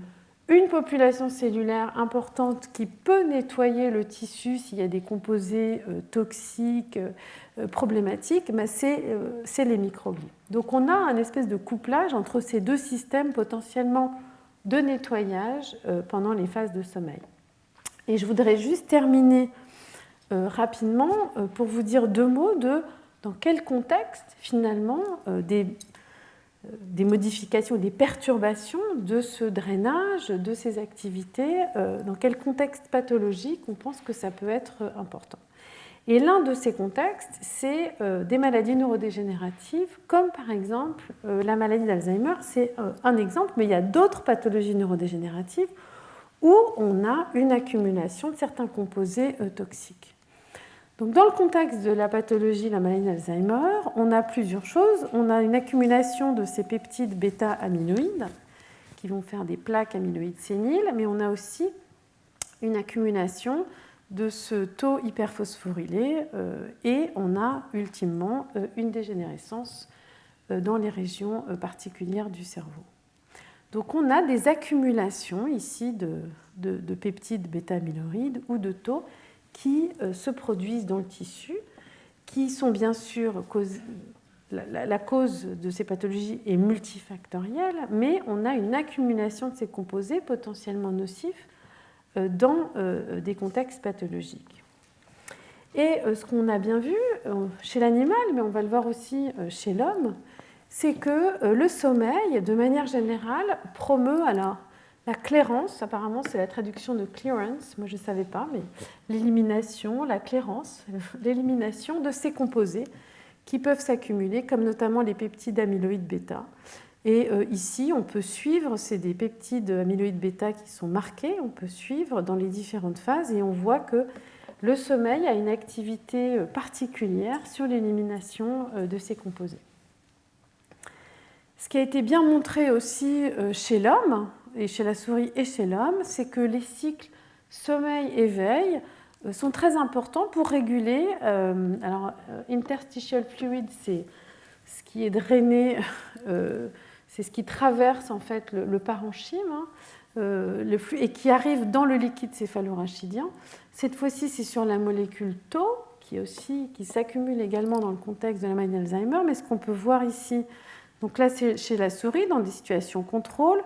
une population cellulaire importante qui peut nettoyer le tissu s'il y a des composés toxiques, problématiques, c'est les microglies. Donc on a un espèce de couplage entre ces deux systèmes potentiellement de nettoyage pendant les phases de sommeil. Et je voudrais juste terminer rapidement pour vous dire deux mots de dans quel contexte finalement des modifications, des perturbations de ce drainage, de ces activités, dans quel contexte pathologique on pense que ça peut être important. Et l'un de ces contextes, c'est des maladies neurodégénératives, comme par exemple la maladie d'Alzheimer. C'est un exemple, mais il y a d'autres pathologies neurodégénératives où on a une accumulation de certains composés toxiques. Donc, dans le contexte de la pathologie, la maladie d'Alzheimer, on a plusieurs choses. On a une accumulation de ces peptides bêta-amyloïdes qui vont faire des plaques amyloïdes séniles, mais on a aussi une accumulation de ce taux hyperphosphorylé et on a ultimement une dégénérescence dans les régions particulières du cerveau. Donc, on a des accumulations ici de peptides bêta-amyloïdes ou de taux qui se produisent dans le tissu, qui sont bien sûr la cause de ces pathologies est multifactorielle, mais on a une accumulation de ces composés potentiellement nocifs dans des contextes pathologiques. Et ce qu'on a bien vu chez l'animal, mais on va le voir aussi chez l'homme, c'est que le sommeil, de manière générale, promeut la clairance, apparemment c'est la traduction de clearance, moi je ne savais pas, mais l'élimination, la clairance, l'élimination de ces composés qui peuvent s'accumuler, comme notamment les peptides amyloïdes bêta. Et ici, on peut suivre, c'est des peptides amyloïdes bêta qui sont marqués, on peut suivre dans les différentes phases et on voit que le sommeil a une activité particulière sur l'élimination de ces composés. Ce qui a été bien montré aussi chez l'homme, et chez la souris et chez l'homme, c'est que les cycles sommeil-éveil sont très importants pour réguler. Interstitial fluid, c'est ce qui est drainé, c'est ce qui traverse en fait le parenchyme, et qui arrive dans le liquide céphalorachidien. Cette fois-ci, c'est sur la molécule Tau, qui s'accumule également dans le contexte de la maladie d'Alzheimer. Mais ce qu'on peut voir ici, donc là, c'est chez la souris, dans des situations contrôle,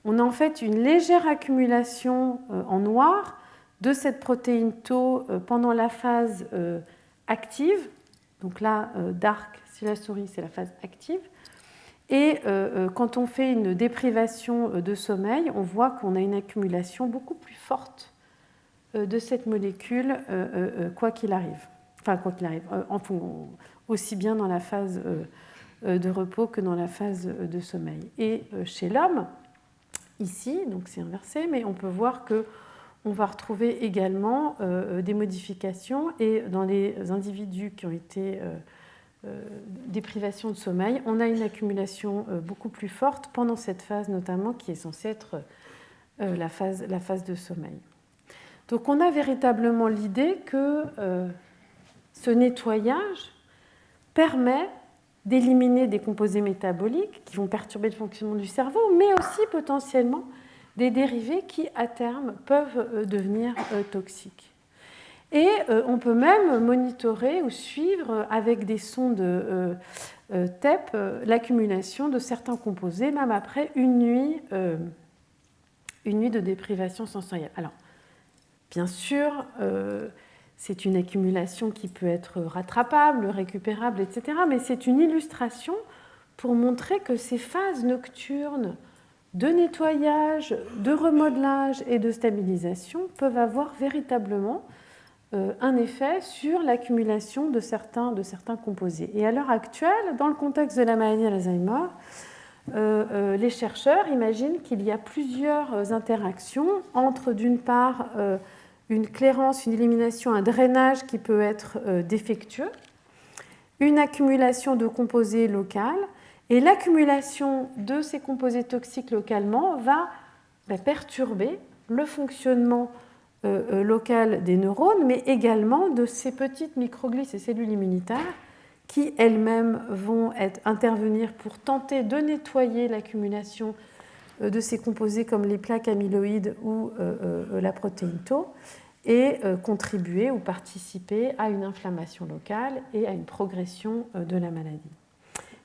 on a en fait une légère accumulation en noir de cette protéine Tau pendant la phase active. Donc là, dark, c'est la souris, c'est la phase active. Et quand on fait une déprivation de sommeil, on voit qu'on a une accumulation beaucoup plus forte de cette molécule, quoi qu'il arrive. Enfin, quoi qu'il arrive, aussi bien dans la phase de repos que dans la phase de sommeil. Et chez l'homme, ici, donc c'est inversé, mais on peut voir qu'on va retrouver également des modifications, et dans les individus qui ont été déprivation de sommeil, on a une accumulation beaucoup plus forte pendant cette phase notamment, qui est censée être la phase de sommeil. Donc on a véritablement l'idée que ce nettoyage permet d'éliminer des composés métaboliques qui vont perturber le fonctionnement du cerveau, mais aussi potentiellement des dérivés qui, à terme, peuvent devenir toxiques. Et on peut même monitorer ou suivre avec des sondes TEP l'accumulation de certains composés, même après une nuit de déprivation sensorielle. Alors, bien sûr, c'est une accumulation qui peut être rattrapable, récupérable, etc. Mais c'est une illustration pour montrer que ces phases nocturnes de nettoyage, de remodelage et de stabilisation peuvent avoir véritablement un effet sur l'accumulation de certains composés. Et à l'heure actuelle, dans le contexte de la maladie d'Alzheimer, les chercheurs imaginent qu'il y a plusieurs interactions entre, d'une part, une clairance, une élimination, un drainage qui peut être défectueux, une accumulation de composés locales, et l'accumulation de ces composés toxiques localement va perturber le fonctionnement local des neurones, mais également de ces petites microglies, ces cellules immunitaires, qui elles-mêmes vont intervenir pour tenter de nettoyer l'accumulation de ces composés comme les plaques amyloïdes ou la protéine Tau, et contribuer ou participer à une inflammation locale et à une progression de la maladie.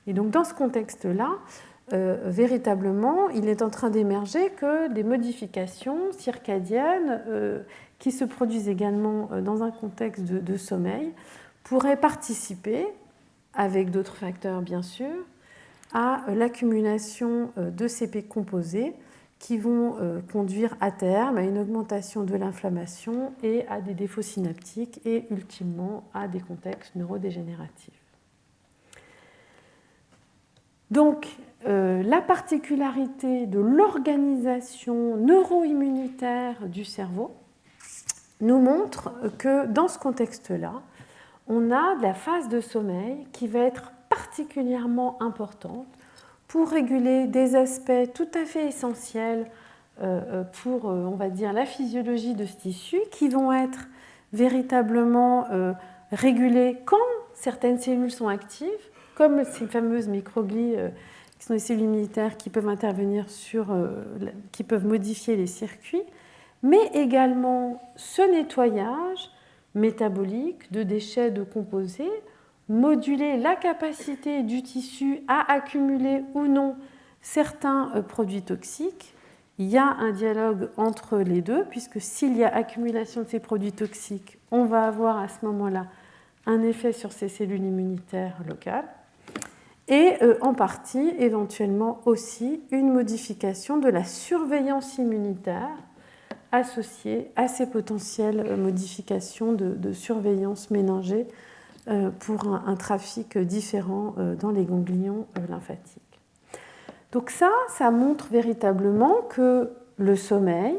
Et donc dans ce contexte-là, véritablement, il est en train d'émerger que des modifications circadiennes qui se produisent également dans un contexte de sommeil pourraient participer, avec d'autres facteurs bien sûr, à l'accumulation de ces composés qui vont conduire à terme à une augmentation de l'inflammation et à des défauts synaptiques et ultimement à des contextes neurodégénératifs. Donc, la particularité de l'organisation neuro-immunitaire du cerveau nous montre que dans ce contexte-là, on a de la phase de sommeil qui va être particulièrement importante pour réguler des aspects tout à fait essentiels pour, on va dire, la physiologie de ce tissu, qui vont être véritablement régulés quand certaines cellules sont actives, comme ces fameuses microglies qui sont des cellules immunitaires qui peuvent intervenir qui peuvent modifier les circuits, mais également ce nettoyage métabolique de déchets, de composés, moduler la capacité du tissu à accumuler ou non certains produits toxiques. Il y a un dialogue entre les deux, puisque s'il y a accumulation de ces produits toxiques, on va avoir à ce moment-là un effet sur ces cellules immunitaires locales, et en partie, éventuellement aussi, une modification de la surveillance immunitaire associée à ces potentielles modifications de surveillance méningée pour un trafic différent dans les ganglions lymphatiques. Donc ça montre véritablement que le sommeil,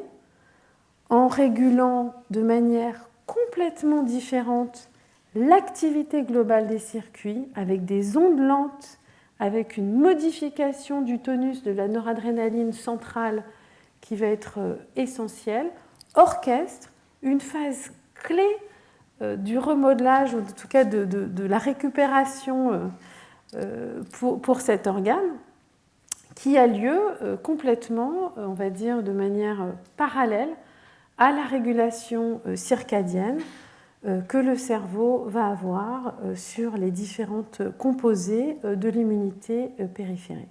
en régulant de manière complètement différente l'activité globale des circuits, avec des ondes lentes, avec une modification du tonus de la noradrénaline centrale qui va être essentielle, orchestre une phase clé du remodelage, ou en tout cas de la récupération pour cet organe, qui a lieu complètement, on va dire, de manière parallèle à la régulation circadienne que le cerveau va avoir sur les différentes composées de l'immunité périphérique.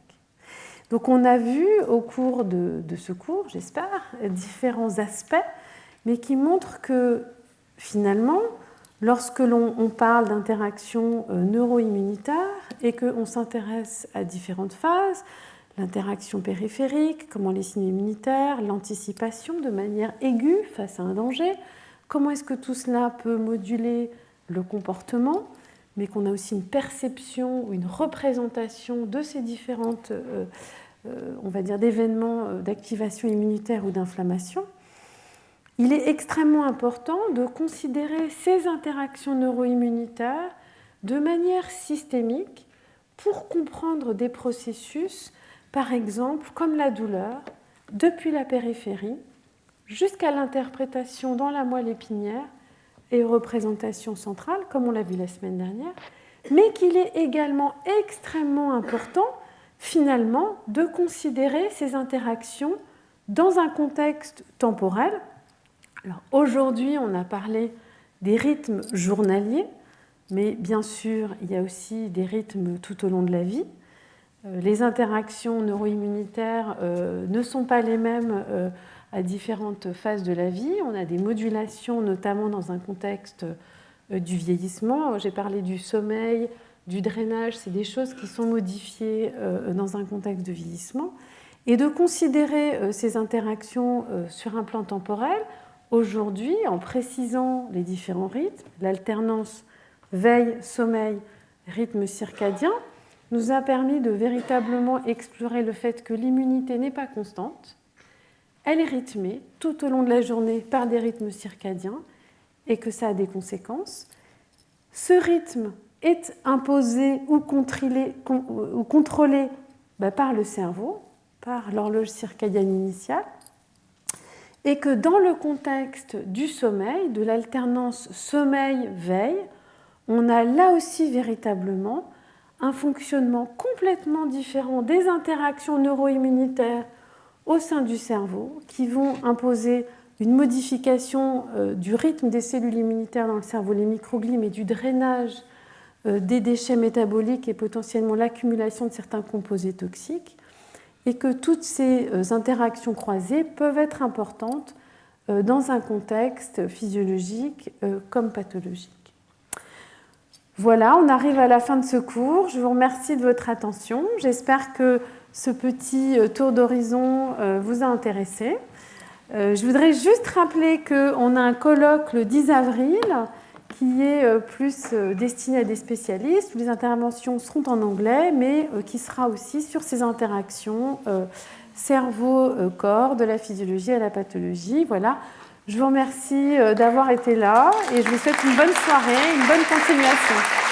Donc on a vu au cours de ce cours, j'espère, différents aspects, mais qui montrent que finalement, lorsque l'on parle d'interaction neuro-immunitaire et qu'on s'intéresse à différentes phases, l'interaction périphérique, comment les signes immunitaires, l'anticipation de manière aiguë face à un danger, comment est-ce que tout cela peut moduler le comportement, mais qu'on a aussi une perception ou une représentation de ces différentes, on va dire, d'événements d'activation immunitaire ou d'inflammation. Il est extrêmement important de considérer ces interactions neuro-immunitaires de manière systémique pour comprendre des processus, par exemple, comme la douleur, depuis la périphérie jusqu'à l'interprétation dans la moelle épinière et aux représentations centrales, comme on l'a vu la semaine dernière, mais qu'il est également extrêmement important, finalement, de considérer ces interactions dans un contexte temporel. Alors, aujourd'hui, on a parlé des rythmes journaliers, mais bien sûr, il y a aussi des rythmes tout au long de la vie. Les interactions neuro-immunitaires ne sont pas les mêmes à différentes phases de la vie. On a des modulations, notamment dans un contexte du vieillissement. J'ai parlé du sommeil, du drainage, c'est des choses qui sont modifiées dans un contexte de vieillissement. Et de considérer ces interactions sur un plan temporel, aujourd'hui, en précisant les différents rythmes, l'alternance veille-sommeil, rythme circadien, nous a permis de véritablement explorer le fait que l'immunité n'est pas constante. Elle est rythmée tout au long de la journée par des rythmes circadiens et que ça a des conséquences. Ce rythme est imposé ou contrôlé par le cerveau, par l'horloge circadienne initiale, et que dans le contexte du sommeil, de l'alternance sommeil-veille, on a là aussi véritablement un fonctionnement complètement différent des interactions neuro-immunitaires au sein du cerveau qui vont imposer une modification du rythme des cellules immunitaires dans le cerveau, les microglies, et du drainage des déchets métaboliques et potentiellement l'accumulation de certains composés toxiques, et que toutes ces interactions croisées peuvent être importantes dans un contexte physiologique comme pathologique. Voilà, on arrive à la fin de ce cours. Je vous remercie de votre attention. J'espère que ce petit tour d'horizon vous a intéressé. Je voudrais juste rappeler qu'on a un colloque le 10 avril qui est plus destiné à des spécialistes, où les interventions seront en anglais, mais qui sera aussi sur ces interactions cerveau-corps, de la physiologie à la pathologie. Voilà. Je vous remercie d'avoir été là et je vous souhaite une bonne soirée, une bonne continuation.